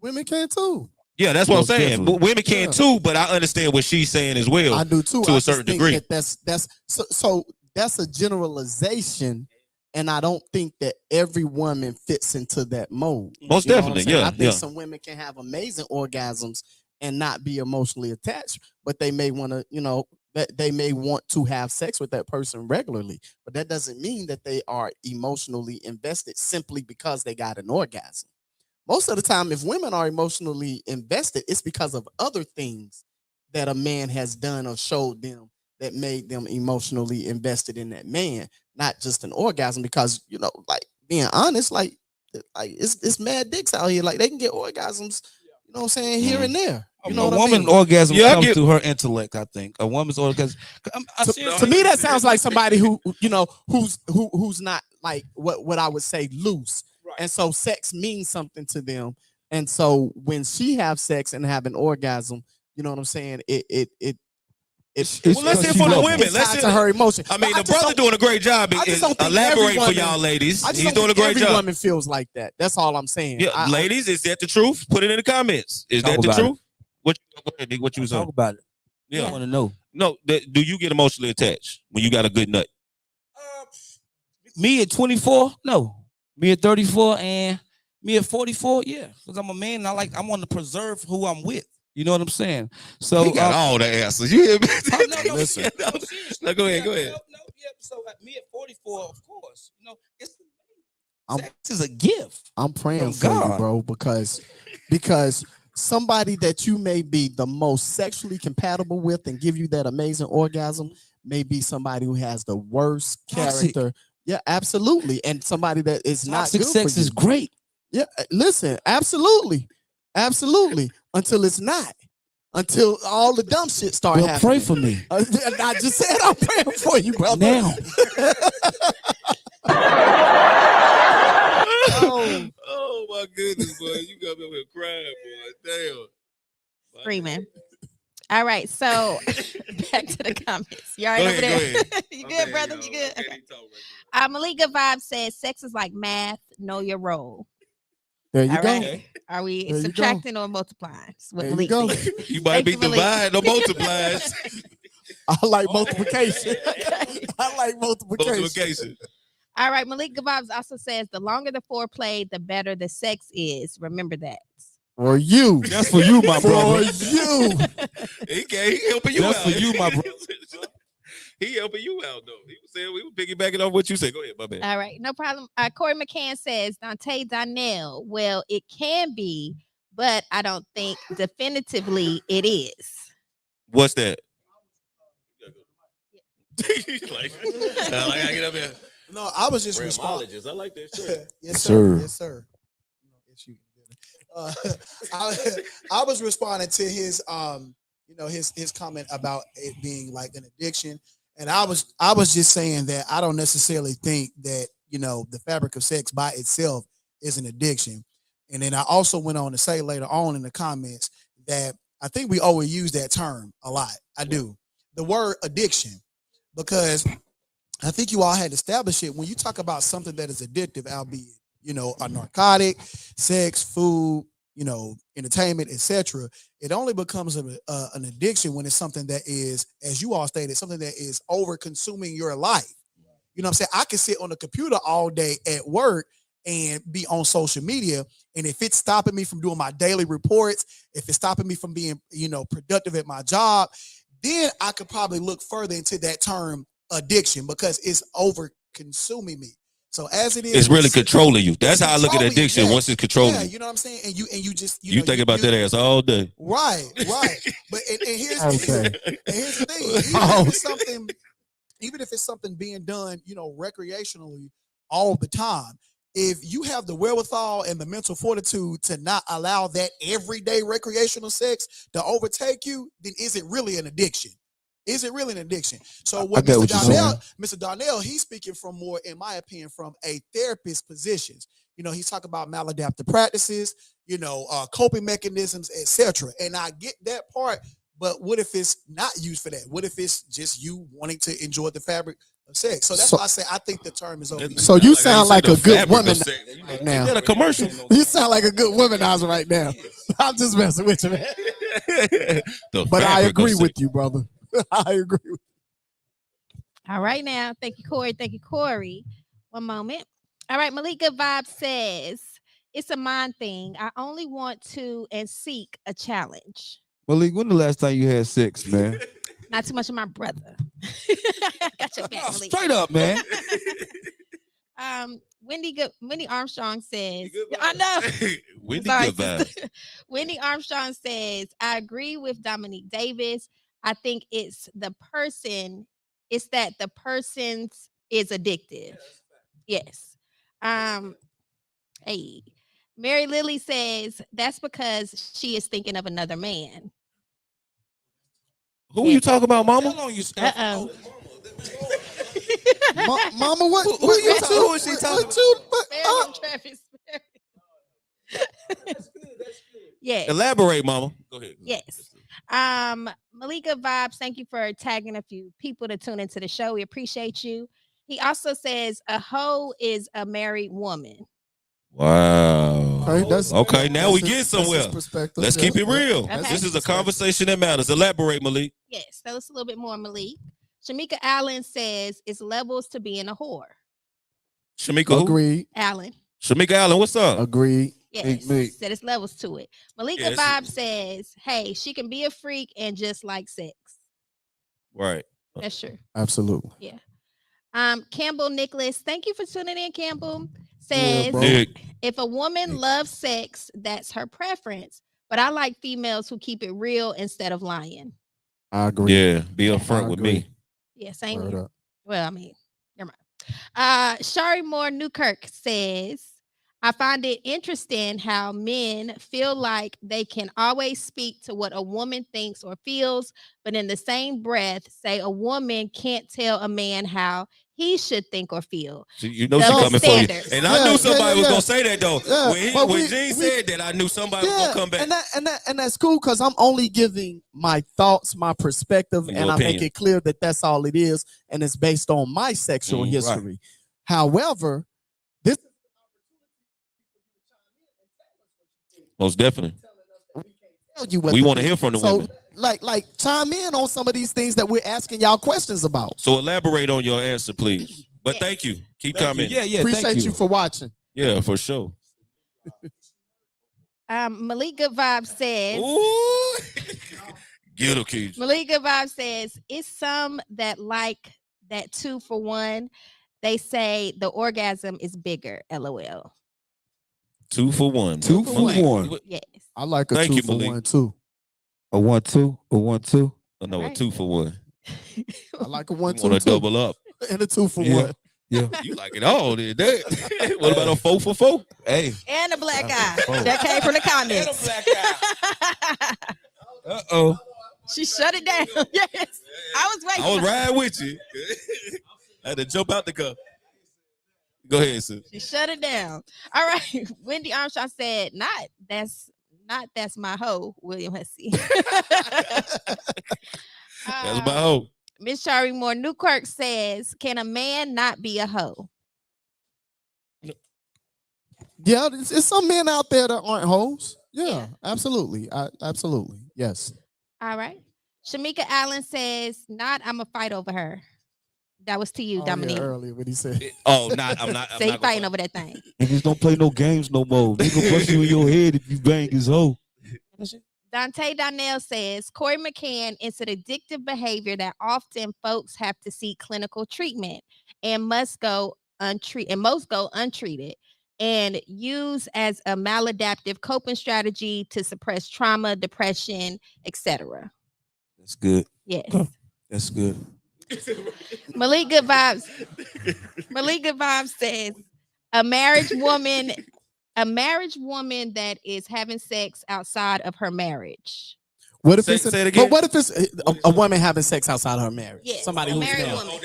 women can too. Yeah, that's what I'm saying. But women can too, but I understand what she's saying as well. I do too. To a certain degree. That's so that's a generalization, and I don't think that every woman fits into that mold. Most definitely, yeah. I think some women can have amazing orgasms and not be emotionally attached, but they may want to, that they may want to have sex with that person regularly, but that doesn't mean that they are emotionally invested simply because they got an orgasm. Most of the time, if women are emotionally invested, it's because of other things that a man has done or showed them that made them emotionally invested in that man, not just an orgasm. Because, like being honest, like it's mad dicks out here. Like they can get orgasms, you know what I'm saying, here and there. You know a what woman I mean? orgasm comes through her intellect. I think a woman's orgasm. To me, that sounds like somebody who's not like what I would say loose. Right. And so sex means something to them. And so when she have sex and have an orgasm, you know what I'm saying? Well, let's hear from the women. Let's hear to her emotion. I mean, the brother doing a great job. Elaborate for y'all ladies. He's doing a great job. Every woman feels like that. That's all I'm saying. Yeah, ladies, is that the truth? Put it in the comments. Is that the truth? What you was talk about it? Yeah, I want to know. No, do you get emotionally attached when you got a good nut? Me at 24, no. Me at 34 and me at 44, yeah. Because I'm a man and I want to preserve who I'm with. You know what I'm saying? So he got all the answers. You hear me? No, listen. No, go ahead. No, yeah. So me at 44, of course. Sex is a gift. I'm praying for you, bro, because somebody that you may be the most sexually compatible with and give you that amazing orgasm may be somebody who has the worst character. Yeah, absolutely. And somebody that is not good sex for you. is great. Yeah, listen, absolutely. Absolutely. Until it's not. Until all the dumb shit start happening. Pray for me. I just said I'm praying for you, brother. Now. Oh my goodness, boy. You got me over here crying, boy. Damn. Screaming. All right, so back to the comments. You all right over there? You good, brother? You good? Okay. Malika Vibe says, sex is like math. Know your role. There you go. Right. Are we subtracting or multiplying? There you go. You might be dividing or multiplying. I like multiplication. I like multiplication. All right, Malika Vibes also says, the longer the foreplay, the better the sex is. Remember that. For you. That's for you, my brother. For you. He helping you out. That's for you, my brother. He helping you out, though. He was saying we were piggybacking off what you said. Go ahead, my bad. All right, no problem. Corey McCann says, Dante Donnell, well, it can be, but I don't think definitively it is. What's that? like, I gotta get up here. No, I was just responding. I like that shit. Yes, sir. Yes, sir. Uh, I was responding to his his comment about it being like an addiction, and I was just saying that I don't necessarily think that the fabric of sex by itself is an addiction. And then I also went on to say later on in the comments that I think we overuse that term a lot. I do. The word addiction, because I think you all had established it when you talk about something that is addictive, albeit, a narcotic, sex, food, entertainment, etc. It only becomes an addiction when it's something that is, as you all stated, something that is over consuming your life. You know what I'm saying? I can sit on the computer all day at work and be on social media. And if it's stopping me from doing my daily reports, if it's stopping me from being, productive at my job, then I could probably look further into that term addiction, because it's over consuming me. So as it is, it's really controlling you. That's how I look at addiction. Once it's controlling you, you know what I'm saying. And you just you think about that ass all day. Right. But and here's the thing. Even if it's something being done, recreationally all the time, if you have the wherewithal and the mental fortitude to not allow that everyday recreational sex to overtake you, then is it really an addiction? Is it really an addiction? So what Mr. Darnell, he's speaking from more, in my opinion, from a therapist positions. He's talking about maladaptive practices, coping mechanisms, etc. And I get that part, but what if it's not used for that? What if it's just you wanting to enjoy the fabric of sex? So that's why I say I think the term is overused. So you sound like a good woman right now. Is that a commercial? You sound like a good womanizer right now. I'm just messing with you, man. But I agree with you, brother. I agree with you. All right now. Thank you, Corey. Thank you, Corey. One moment. All right, Malika Vibe says, it's a mind thing. I only want to and seek a challenge. Malik, when the last time you had sex, man? Not too much of my brother. Got your back, Malik. Straight up, man. Wendy Armstrong says, I know. Wendy good vibes. Wendy Armstrong says, I agree with Dominique Davis. I think it's that the person's is addictive. Yes. Hey. Mary Lily says that's because she is thinking of another man. Who are you talking about, Mama? How long you Uh-oh. Mama, what? Who is she talking about? Travis. Yes. Elaborate, Mama. Go ahead. Yes. Malika Vibes, thank you for tagging a few people to tune into the show. We appreciate you. He also says a hoe is a married woman. Wow. Okay, now we get somewhere. Let's keep it real. Okay. This is a conversation that matters. Elaborate, Malik. Yes, tell us a little bit more, Malik. Shamika Allen says it's levels to being a whore. Shamika, agreed. Allen. Shamika Allen, what's up? Agreed. Yes, said it's levels to it. Malika Vibe says, hey, she can be a freak and just like sex. Right. That's true. Absolutely. Yeah. Campbell Nicholas, thank you for tuning in, Campbell. Says, if a woman loves sex, that's her preference. But I like females who keep it real instead of lying. I agree. Yeah, be upfront with me. Yeah, same here. Well, I mean, never mind. Shari Moore Newkirk says, I find it interesting how men feel like they can always speak to what a woman thinks or feels, but in the same breath say a woman can't tell a man how he should think or feel. So you know she's coming for you. And I knew somebody was going to say that, though. Yeah, when Gene said that, I knew somebody was going to come back. And that's cool, because I'm only giving my thoughts, my perspective, and I make it clear that that's all it is, and it's based on my sexual history. Right. However, this most definitely. We want to hear from the women. Like chime in on some of these things that we're asking y'all questions about. So elaborate on your answer, please. But thank you. Keep commenting. Yeah. Appreciate you for watching. Yeah, for sure. Malik Good Vibe says. Get keys. Malik Good Vibe says it's some that like that 2 for 1. They say the orgasm is bigger. LOL. 2 for 1. 2 for 1. Yes. I like a 2 for 1 too. A 1-2. A 1-2. Oh, no, a 2 for 1. I like a 1-2. Want to double up and a 2 for 1. Yeah. You like it all, did that? What about a 4 for 4? Hey. And a black eye. That came from the comments. Uh-oh. She shut it down. Yes. I was waiting. I was riding with you. I had to jump out the car. Go ahead, sis. She shut it down. All right. Wendy Armstrong said, that's my hoe, William Hussey. That's my hoe. Miss Shari Moore Newkirk says, can a man not be a hoe? Yeah, it's some men out there that aren't hoes. Yeah. Absolutely. Absolutely. Yes. All right. Shamika Allen says, I'm going to fight over her. That was to you, Dominique. Yeah, earlier when he said, I'm not. So he fighting over that thing. Niggas don't play no games no more. Nigga bust you in your head if you bang his hoe. Dante Donnell says, Corey McCann is an addictive behavior that often folks have to seek clinical treatment and most go untreated and use as a maladaptive coping strategy to suppress trauma, depression, etc. That's good. Yes. That's good. Malik Good Vibes says, a married woman that is having sex outside of her marriage. what if Say it's it again. But what if it's a woman having sex outside her marriage? Yes, Somebody a who's married married. woman.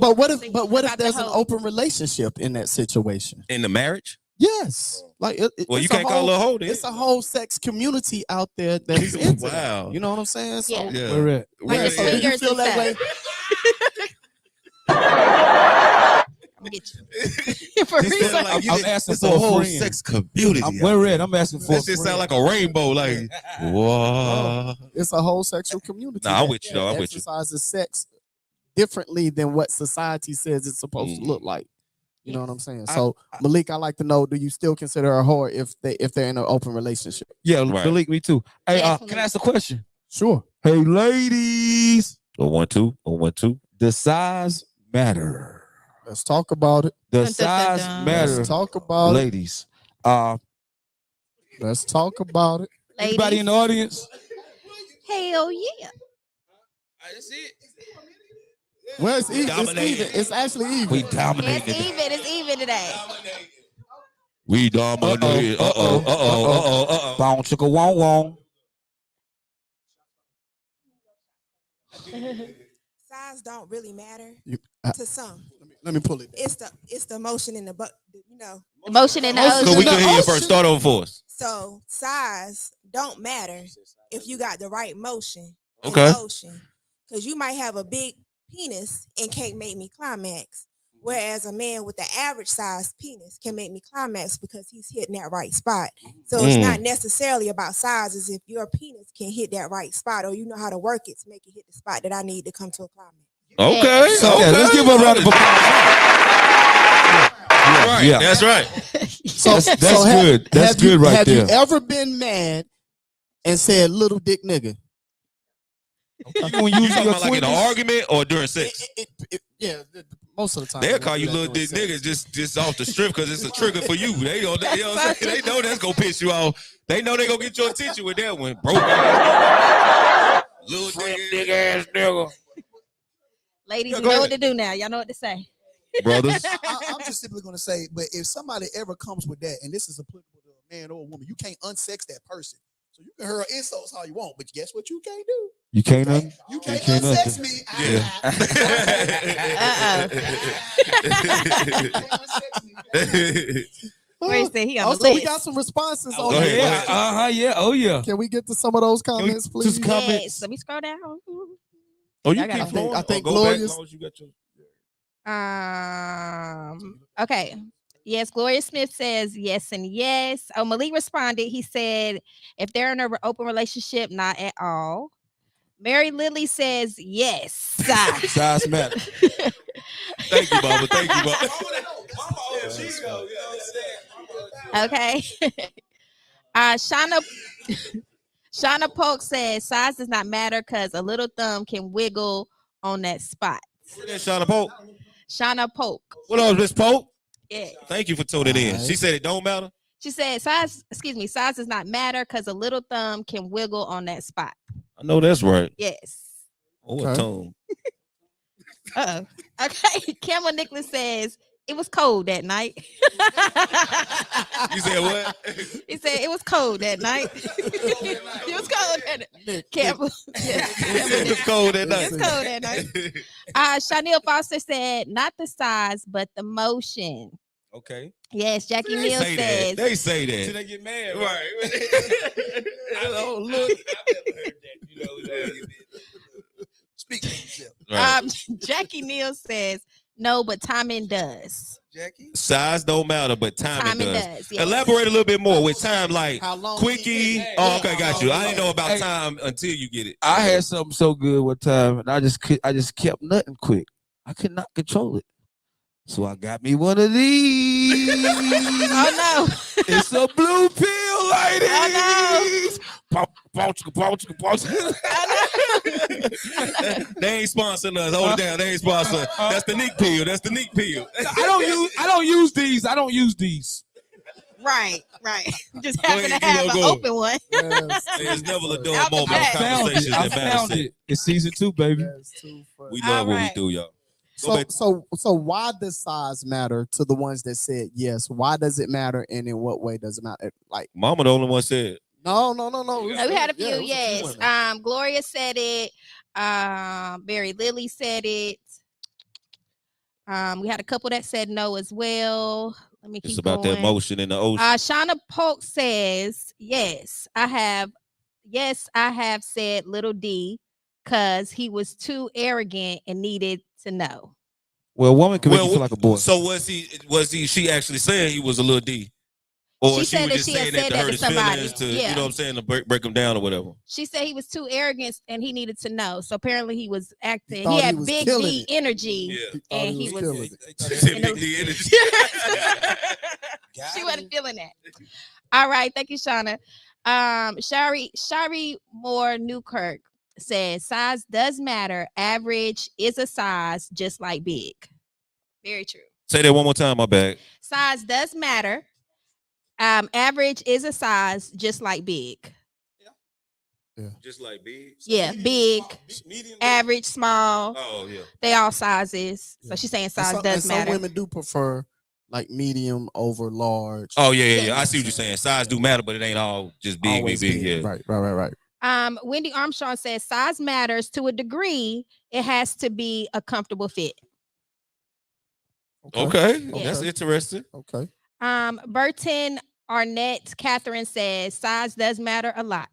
But what if About the there's an hoe. open relationship in that situation? In the marriage? Yes. Like Well, it's you can't call her a hoe then. It's a whole sex community out there that is into Wow. that. You know what I'm saying? So, Yeah. Yeah. Where at? Like the so do you swingers feel and that way? stuff. I'm gonna get you. For This real. sound like I'm asking it's for a a whole friend. sex community. Where at? I'm asking for That a shit sound friend. like a rainbow. Like, whoa. It's a whole sexual community. Nah, I'm that- with you, though. that I'm with you. exercises sex differently than what society says it's supposed to look like. You know what I'm saying? So Malik, I like to know: do you still consider her a whore if they're in an open relationship? Yeah, Right. Malik, me too. Hey, Yes, can I ask a question? Sure. Hey, ladies, 1-2, 1-2. the size matter. Let's talk about it. The Dun, dun, size dun, dun. matter, Let's talk about it. ladies. Let's talk about it. Anybody in the audience? Hell yeah. That's it. Well, it's even. It's Dominated. even. It's actually even. We dominate. It's even today. We dominated. Uh-oh. Bong chicka wong wong. Size don't really matter to some. Let me pull it down. It's the emotion in the Emotion in the So ocean. we can hear you first. Start over for us. So size don't matter if you got the right motion in Okay. the ocean. Because you might have a big penis and can't make me climax. Whereas a man with the average size penis can make me climax because he's hitting that right spot. So it's not necessarily about sizes. If your penis can hit that right spot or you know how to work it to make it hit the spot that I need to come to a climax. Okay. So yeah, let's give her a round of applause. Right. Yeah. That's right. So That's good. That's good right have there. Have you ever been mad and said "little dick nigga"? You when You use talking your about like in an 20s? argument or during sex? Yeah, most of the time They'll call you little dick niggas just off the strip because it's a trigger for you. They don't, you know what I'm saying? They know that's gonna piss you off. They know they gonna get your attention with that one. Broke ass. Little dick ass nigga. Ladies, Yeah, you go know ahead. what to do now. Y'all know what to say. Brothers. I'm just simply going to say, but if somebody ever comes with that, and this is applicable to a man or a woman, you can't unsex that person. So you can hurl insults how you want, but guess what you can't do? You can't. You can't unsex me. Grace said he on the Also, we list. got some responses Oh, on go here. ahead. Yeah. Oh yeah. Can we get to some of those comments, Just please? comments. Yes. Let me scroll down. Oh, you I keep got- flowing? I think Or go back Glorious- as long as you got your- Okay. Yes, Gloria Smith says yes and yes. Oh, Malik responded. He said, if they're in an open relationship, not at all. Mary Lily says yes. Size matter. Thank you, Baba. Thank you, Baba. Okay. Shauna Polk says size does not matter because a little thumb can wiggle on that spot. Where's that, Shauna Pope? Shauna Polk. What else, Miss Pope? Yeah. Thank you for tuning in. She said it don't matter. She said size does not matter because a little thumb can wiggle on that spot. I know that's right. Yes. Oh, a Okay. tone. Okay. Camel Nicholas says it was cold that night. You said what? He said it was cold that night. It was cold that night. Camel. It was cold that night. It's cold that night. Chanel Foster said not the size, but the motion. Okay. Yes, Jackie They Mills say says. that. They say that. Till they get mad, right? I don't look. I've never heard that. You know, speak for yourself. Right. Jackie Neal says no, but timing does. Jackie, size don't matter, but timing does. Yes. Elaborate a little bit more with time, like How long quickie. Oh, okay, got you. I didn't know about time until you get it. I had something so good one time, and I just kept nutting quick. I could not control it. So I got me one of these. Oh no. It's a blue pill, ladies. Oh no. Pop. They ain't sponsoring us. Hold it down. They ain't sponsoring. That's the Nick pill. That's the Nick pill. I don't use these. I don't use these. Right. Just happen to have an open one. There's never a dull Out the moment of back. conversations I that matter. found it. It's season 2, baby. We love what we do, y'all. So why does size matter to the ones that said yes? Why does it matter, and in what way does it matter? Like Mama, the only one said. No. We had a few, yes. Gloria said it. Barry Lily said it. We had a couple that said no as well. Let me keep It's about going. that motion in the ocean. Shauna Polk says, yes, I have said little D because he was too arrogant and needed to know. Well, a woman can make you feel like a boy. So was he? She actually saying he was a little D, or she was just saying that to hurt his feelings, to you know what I'm saying, to break him down or whatever. She said he was too arrogant and he needed to know. So apparently he was acting. He He had was big killing D it. energy, Thought and he was. killing it. She said big D energy. She wasn't feeling that. All right, thank you, Shauna. Shari Moore Newkirk says size does matter. Average is a size, just like big. Very true. Say that one more time, my bad. Size does matter. Average is a size, just like big. Just like big. Yeah, big, average, small. Oh yeah. They all sizes. So she's saying size does matter. Some women do prefer like medium over large. Oh yeah. I see what you're saying. Size do matter, but it ain't all just big, Always big. Yeah. Right. Wendy Armstrong says size matters to a degree. It has to be a comfortable fit. Okay. Yeah. That's interesting. Okay. Burton Arnett Catherine says size does matter a lot.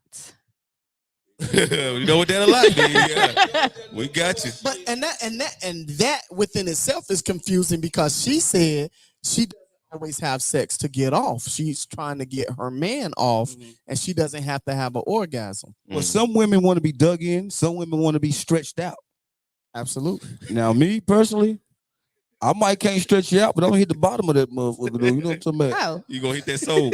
You know what that a lot means? Yeah. We got you. But and that within itself is confusing because she said she doesn't always have sex to get off. She's trying to get her man off, and she doesn't have to have an orgasm. Well, some women want to be dug in. Some women want to be stretched out. Absolutely. Now, me personally, I might can't stretch you out, but I'm gonna hit the bottom of that motherfucker. Though. You know what I'm talking about? You gonna hit that soul.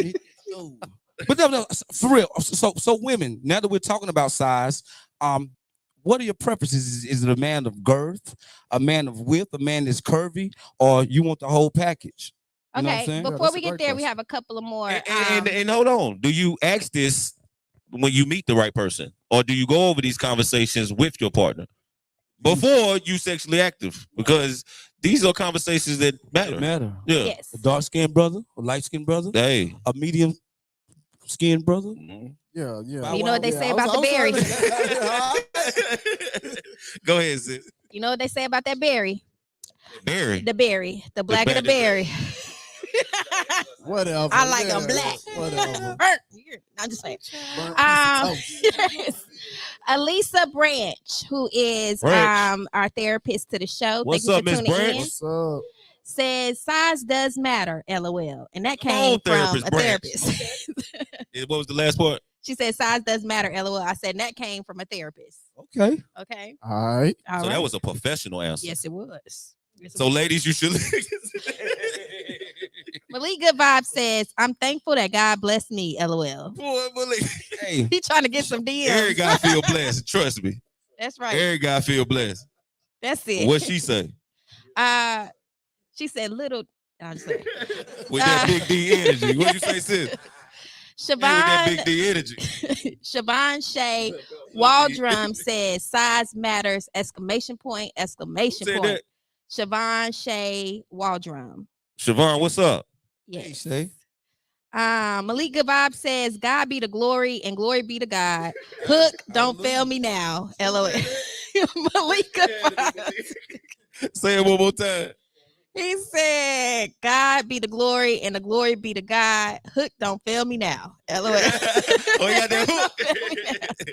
But no, for real. So women, now that we're talking about size, what are your preferences? Is it a man of girth, a man of width, a man that's curvy, or you want the whole package? You know what I'm Okay, saying? before we get there, we have a couple of more. And hold on. Do you ask this when you meet the right person, or do you go over these conversations with your partner before you sexually active? Because these are conversations that matter. Yeah. Yes. A dark-skinned brother, a light-skinned brother, Hey. a medium-skinned brother. Yeah. You know what they say about the berry. Go ahead, sis. You know what they say about that berry? Berry. The berry. The blacker the berry. Whatever. I like them black. Whatever. I'm just saying. Elisa Branch, who is our therapist to the show. What's Thank up, you for Miss tuning Branch? in. What's up? Says size does matter, LOL. And that Come came on, from therapist a Branch. therapist. What was the last part? She said size does matter, LOL. I said that came from a therapist. Okay. Okay. All right. So that was a professional answer. Yes, it was. So ladies, you should Malik Good Vibe says, I'm thankful that God blessed me, LOL. Boy, Malik. Hey. He trying to get some DMs. Every guy feel blessed. Trust me. That's right. Every guy feel blessed. That's it. What she say? She said little. I'm just saying. With that big D energy. What you say, sis? Siobhan, with that big D energy. Siobhan Shea Waldrum says size matters! Exclamation point! Exclamation Who said point! Siobhan Shay Waldrum. Siobhan, what's up? Yes. Hey, Malik Good Vibe says, God be the glory and glory be to God. Hook, don't fail me now. LOL. Malik Good Vibe. Say it one more time. He said, God be the glory and the glory be to God. Hook, don't fail me now. LOL. Oh, you got that hook?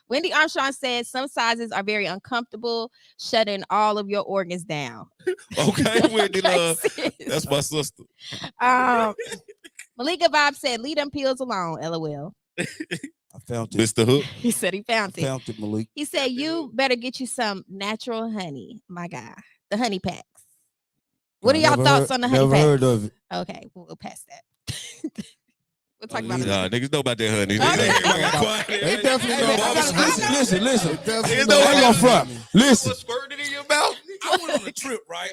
Wendy Armstrong says, some sizes are very uncomfortable, shutting all of your organs down. Okay, Wendy Love. That's my sister. Malika Vibe said, leave them pills alone, LOL. I found it. Mr. Hook. He said he found it. Found it, Malik. He said, you better get you some natural honey, my guy. The honey packs. What are y'all thoughts on the honey packs? Never heard of it. Okay, we'll pass that. We'll talk about Nah, it. niggas know about that honey. They definitely know about it. Listen. Definitely know I go front. Listen. Squirted in your mouth. I went on a trip, right?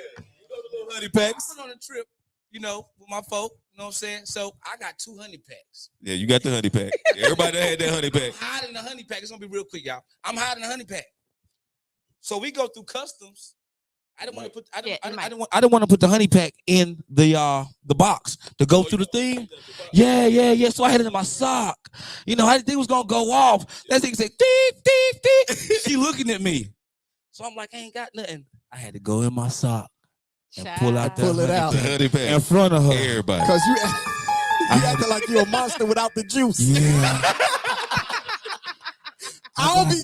Honey packs. I went on a trip, with my folk. You know what I'm saying? So I got 2 honey packs. Yeah, you got the honey pack. Everybody had that honey pack. I'm hiding the honey pack. It's gonna be real quick, y'all. I'm hiding the honey pack. So we go through customs. I didn't want to put. I didn't want to put the honey pack in the box to go through the thing. Yeah. So I had it in my sock. I didn't think it was gonna go off. That thing said, "Deep, deep, deep." She looking at me. So I'm like, I ain't got nothing. I had to go in my sock and pull The honey pack in front of her. Everybody. Because you acting like you're a monster without the juice. Yeah. I'll be.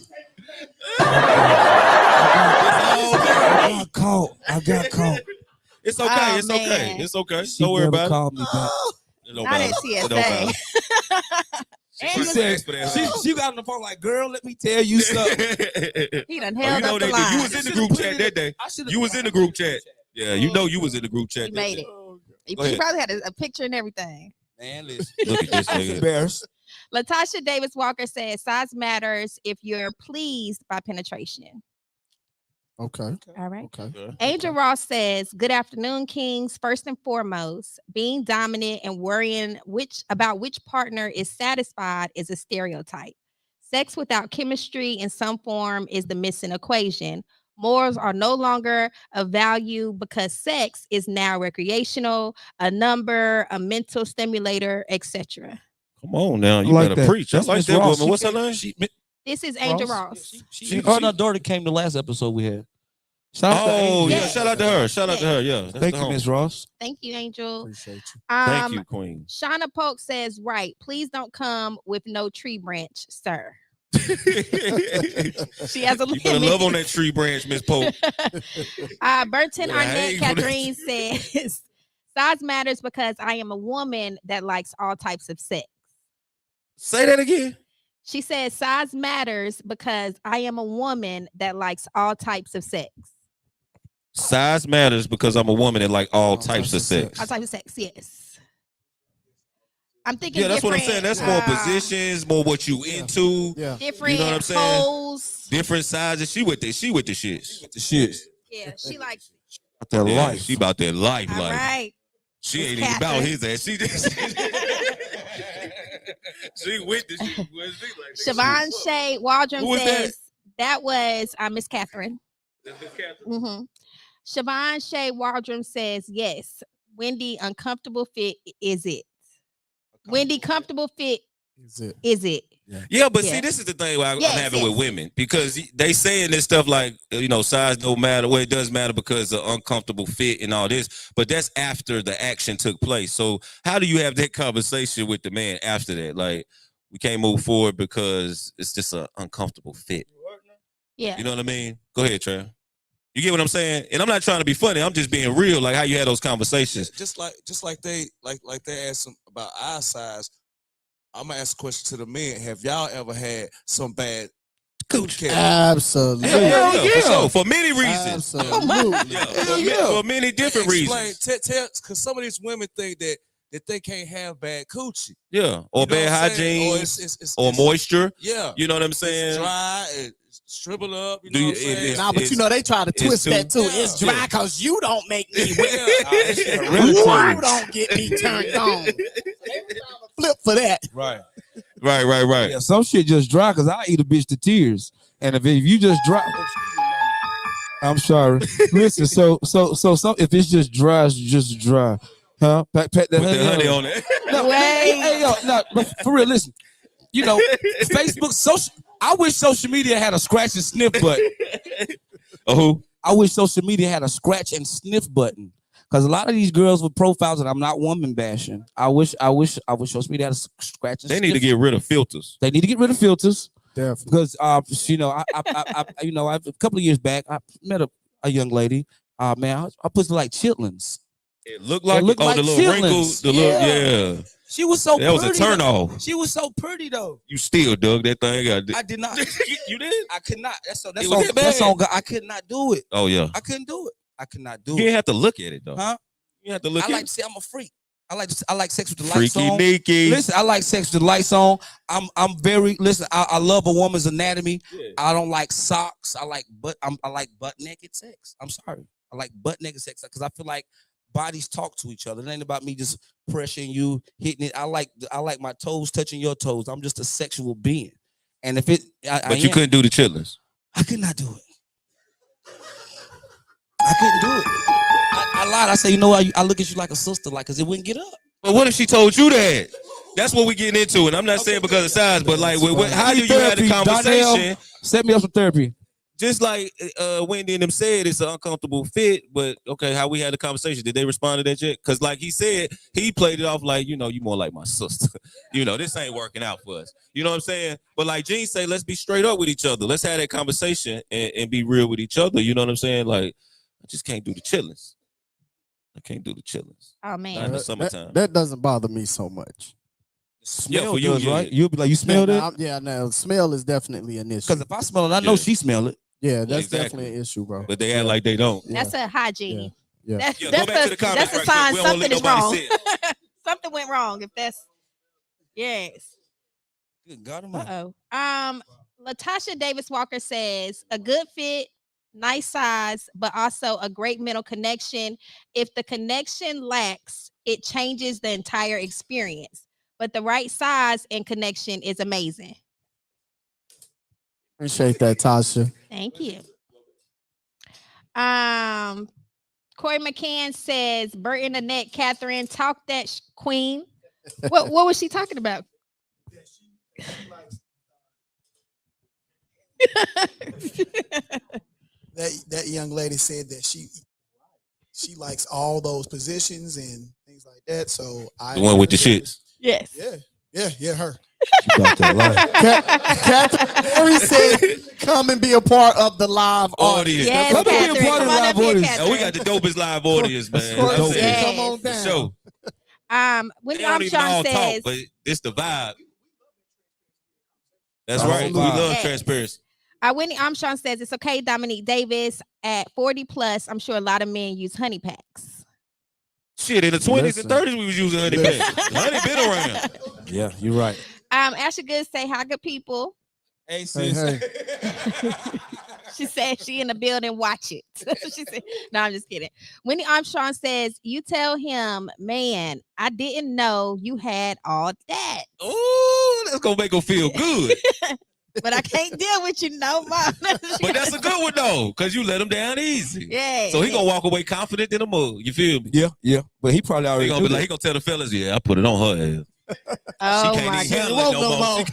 I got caught. It's okay. Oh, It's man. okay. It's okay. She Don't worry never about called me back. it. Don't Not matter. at It don't matter. TSA. She said, she got on the phone like, girl, let me tell you something. He done Oh, held up the you line. was in the group chat that day. You was in the group chat. Yeah, you know you was in the group chat. He made it. He Go ahead. probably had a picture and everything. Man, listen. Look at this I was nigga. embarrassed. Latasha Davis Walker says size matters if you're pleased by penetration. Okay. All right. Okay. Angel Ross says, good afternoon, Kings. First and foremost, being dominant and worrying about which partner is satisfied is a stereotype. Sex without chemistry in some form is the missing equation. Morals are no longer of value because sex is now recreational, a number, a mental stimulator, etc. Come on now. You like better that. preach. I That's like Miss that Ross. woman. What's her She name? This is Angel Ross. Her daughter came to the last episode we had. Shout out to Oh, Angel. yeah. Shout out to her. Shout out to her. Yeah. That's Thank the you, homie. Miss Ross. Thank you, Angel. Appreciate you. Thank you, Queen. Shauna Polk says, right, please don't come with no tree branch, sir. She has a You better love on that tree branch, Miss Pope. Burton Yeah, Arnett hang on Catherine says, size matters because I am a woman that likes all types of sex. Say that again. She says, size matters because I am a woman that likes all types of sex. Size matters because I'm a woman that like all types of sex. All types of sex, yes. I'm thinking Yeah, that's what I'm saying. That's more different, positions, more what you into. Yeah. different You know what I'm saying? holes. Different sizes. She with the shits. The shit. Yeah, she likes About that Yeah, life. she about that life. all Like right. she Miss ain't even about Catherine. his ass. She just she with the shit. Siobhan Shay Waldron Who was that? says that was Miss Catherine. That's Miss Catherine. Mm-hmm. Siobhan Shay Waldron says yes. Wendy, uncomfortable fit is it? Wendy, comfortable fit Is it? is it? Yeah, but Yeah. see, this is the thing I'm Yes, having yes. with women because they saying this stuff like, size don't matter. Well, it does matter because of uncomfortable fit and all this, but that's after the action took place. So how do you have that conversation with the man after that? Like, we can't move forward because it's just an uncomfortable fit. Yeah. You know what I mean? Go ahead, Trey. You get what I'm saying? And I'm not trying to be funny. I'm just being real. Like how you had those conversations. Just like they asked them about our size. I'm gonna ask a question to the men. Have y'all ever had some bad cooch cat? Absolutely. Yeah, for sure. For many reasons. Absolutely. For many different reasons. Tell, because some of these women think that they can't have bad coochie. Yeah, or You know bad what I'm saying? hygiene, Or it's or moisture. Yeah. You know what I'm saying? It's dry and shrivel up. You Do know you- what I'm saying? it's- Nah, but you know they try to it's twist too- that too. Yeah. It's dry because you don't make me wet. Yeah. You don't get me turned on. Flip for that. Right. Right. Yeah, some shit just dry because I eat a bitch to tears. And if you just dry, I'm sorry. Listen, so if it's just dry, it's just dry. Huh? Pat that Put honey, the honey on it. No, hey, yo, no, but for real, listen. You know, Facebook, I wish social media had a scratch and sniff button. Oh, I wish social media had a scratch and sniff button. Because a lot of these girls with profiles, and I'm not woman bashing. I wish social media had a scratch and they sniff. need to get rid of filters. They need to get rid of filters. Definitely. Because you know, a couple of years back, I met a young lady. Man, I put like chitlins. It looked like the little chitlins. wrinkles. The little yeah. She was so that pretty. was a turn off. She was so pretty though. You still dug that thing? I did not. You did? I could not. That's on God. I could not do it. Oh yeah. I couldn't do it. I could not do You it. didn't have to look at it though. Huh? You have to look I at like it. to say I'm a freak. I like sex with the lights Freaky on. Nikki. Listen, I like sex with the lights on. I'm very listen. I love a woman's anatomy. Yeah. I don't like socks. I like butt naked sex. I'm sorry. I like butt naked sex because I feel like bodies talk to each other. It ain't about me just pressuring you, hitting it. I like my toes touching your toes. I'm just a sexual being. And if it, But you couldn't do the chitlins. I could not do it. I couldn't do it. I lied. I said, you know, I look at you like a sister, like, cause it wouldn't get up. But what if she told you that? That's what we getting into, and I'm not saying because of size, but like, how do you have the conversation? Donnell, set me up some therapy. Just like Wendy and them said, it's an uncomfortable fit. But okay, how we had the conversation? Did they respond to that yet? Because like he said, he played it off like, you know, you more like my sister. You know, this ain't working out for us. You know what I'm saying? But like Gene say, let's be straight up with each other. Let's have that conversation and be real with each other. You know what I'm saying? Like, I just can't do the chillings. I can't do the chillings. Oh man, not in the summertime. That doesn't bother me so much. Smell for you, does, yeah. right? You'll be like, you smelled it? No, smell is definitely an issue. Because if I smell it, I know she smell it. Yeah, that's Exactly. definitely an issue, bro. But they act like they don't. that's a hygiene. Yeah. That's, Yeah, that's go back to the comments that's a right sign quick. We don't something let is wrong. nobody sit. Something went wrong. If that's yes. Good God Almighty. Latasha Davis Walker says a good fit, nice size, but also a great mental connection. If the connection lacks, it changes the entire experience. But the right size and connection is amazing. Appreciate that, Tasha. Thank you. Corey McCann says, Burton, Annette, Catherine, talk that queen. What was she talking about? That young lady said that she likes all those positions and things like that. So The one with the shits. Yes. Yeah, her. Catherine Perry said, "Come and be a part of the live Audience. Yes, Come Catherine, be a part of come on live up here, audience. Catherine. We got the dopest live audience, man. Come on, Yes. come on down. So, Wendy they don't even Armstrong all says, talk, but it's the vibe. That's Oh, right. We vibe. love Yes. transparency. Wendy Armstrong says, it's okay, Dominique Davis. At 40 plus, I'm sure a lot of men use honey packs. Shit, in the 20s Listen. and 30s, we was using honey Listen. packs. Honey been around. Yeah, you're right. Ashley Good say, hi, good people. Hey, Hey, sis. hey. She said she in the building, watch it. She said, no, I'm just kidding. Wendy Armstrong says, you tell him, man, I didn't know you had all that. Ooh, that's gonna make him feel good. But I can't deal with you no more. But that's a good one though, because you let him down easy. Yeah. So he gonna walk away confident in the mug. You feel me? Yeah. But he probably He already gonna knew be like, that. he gonna tell the fellas, yeah, I put it on her ass. Oh She can't my even God. handle it no more.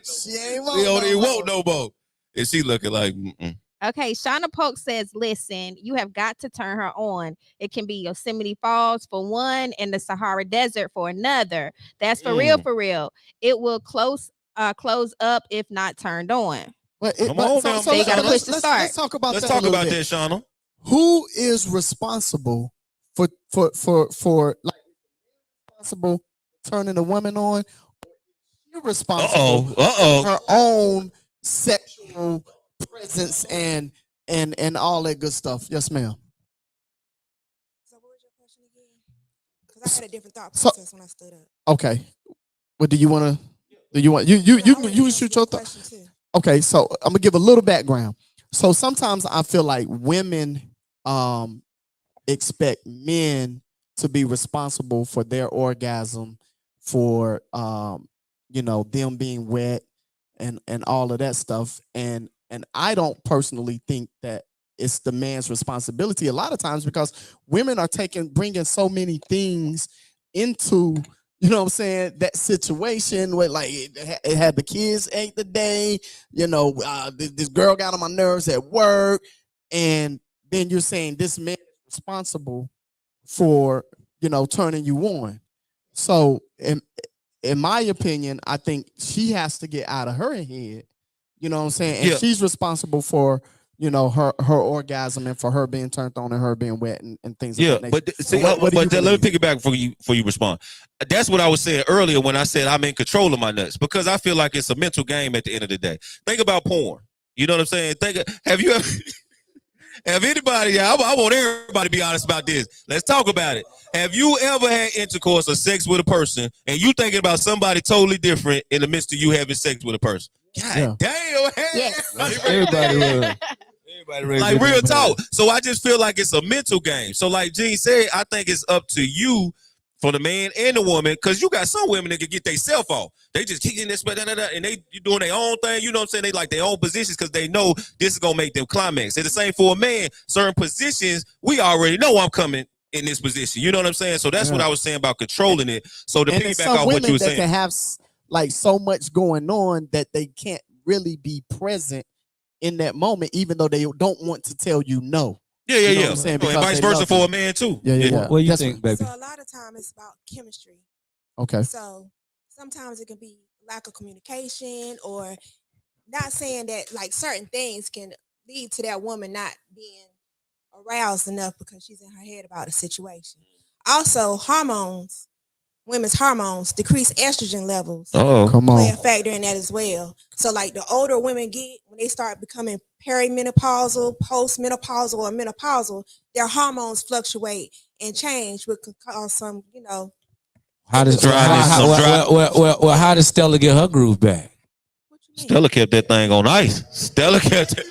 She ain't She don't even want no more. And she looking like, Okay, Shauna Polk says, listen, you have got to turn her on. It can be Yosemite Falls for one and the Sahara Desert for another. That's for real, for real. It will close up if not turned on. Come on now, So you gotta push the start. Let's talk about let's that. talk a little about bit. that, Shauna. Who is responsible for like responsible turning a woman on? You're responsible for her own sexual presence and all that good stuff. Yes, ma'am. So what was your question again? Because I had a different thought So- process when I stood up. Okay. What do you want to? Do you want you can shoot your thought? Question too. Okay, so I'm gonna give a little background. So sometimes I feel like women expect men to be responsible for their orgasm, for them being wet and all of that stuff. And I don't personally think that it's the man's responsibility a lot of times, because women are bringing so many things into, what I'm saying, that situation where like it had the kids ate the day, this girl got on my nerves at work, and then you're saying this man is responsible for, turning you on. So in my opinion, I think she has to get out of her head. You know what I'm saying? And she's responsible for, her orgasm and for her being turned on and her being wet and things of that nature. But let me pick it back before you respond. That's what I was saying earlier when I said I'm in control of my nuts, because I feel like it's a mental game at the end of the day. Think about porn. You know what I'm saying? Have you ever have anybody, I want everybody to be honest about this. Let's talk about it. Have you ever had intercourse or sex with a person and you thinking about somebody totally different in the midst of you having sex with a person? God damn. Yes. Everybody will. Like real talk. So I just feel like it's a mental game. So like Gene said, I think it's up to you for the man and the woman, because you got some women that can get their self off. They just kick in this, and they doing their own thing. You know what I'm saying? They like their own positions because they know this is going to make them climax. It's the same for a man. Certain positions, we already know I'm coming in this position. You know what I'm saying? So that's what I was saying about controlling it. So to piggyback off what you were saying. Can have like so much going on that they can't really be present in that moment, even though they don't want to tell you no. Yeah. And vice versa for a man too. Yeah. What do you think, baby? So a lot of time it's about chemistry. Okay. So sometimes it can be lack of communication, or not saying that like certain things can lead to that woman not being aroused enough because she's in her head about a situation. Also, women's hormones decrease estrogen levels. Play a factor in that as well. So like the older women get, when they start becoming perimenopausal, postmenopausal, or menopausal, their hormones fluctuate and change, which could cause some, How does Stella get her groove back? Stella kept that thing on ice. Stella kept it.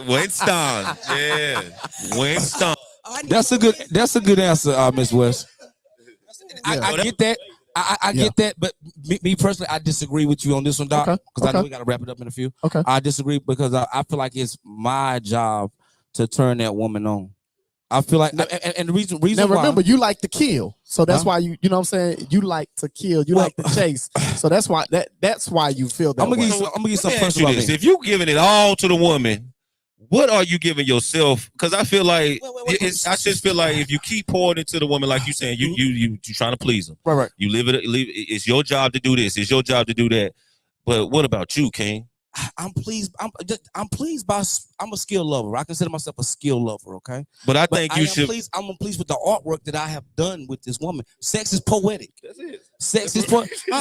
Winston. Yeah. Winston. That's a good answer, Miss West. I get that. I get that, but me personally, I disagree with you on this one, Doc, because I know we got to wrap it up in a few. Okay. I disagree because I feel like it's my job to turn that woman on. I feel like, and the reason now why. Remember, you like to kill, so that's why you know what I'm saying. You like to kill, you like to chase, so that's why you feel that. I'm gonna way. give you some questions about this. If you giving it all to the woman, what are you giving yourself? Because I feel like I just feel like if you keep pouring into the woman, like you saying, you trying to please them. Right. You live it. It's your job to do this. It's your job to do that. But what about you, King? I'm pleased. I'm pleased by. I'm a skill lover. I consider myself a skill lover. Okay, but I think you should. I'm pleased with the artwork that I have done with this woman. Sex is poetic. That's it. Sex is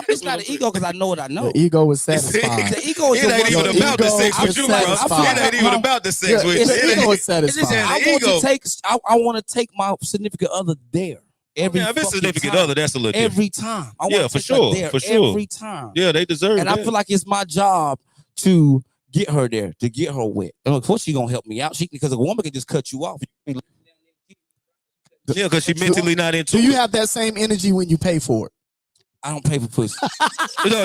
it's not an ego because I know what I know. The ego is satisfied. The ego is it ain't even about the sex with you, bro. It ain't even about the sex with you. The ego is satisfied. I want to take my significant other there. If it's significant other, that's a little every time. For sure. Every time. Yeah, they deserve it. And I feel like it's my job to get her there, to get her wet. And of course, she's gonna help me out. Because a woman can just cut you off. Yeah, because she's mentally not into it. Do you have that same energy when you pay for it? I don't pay for pussy. No.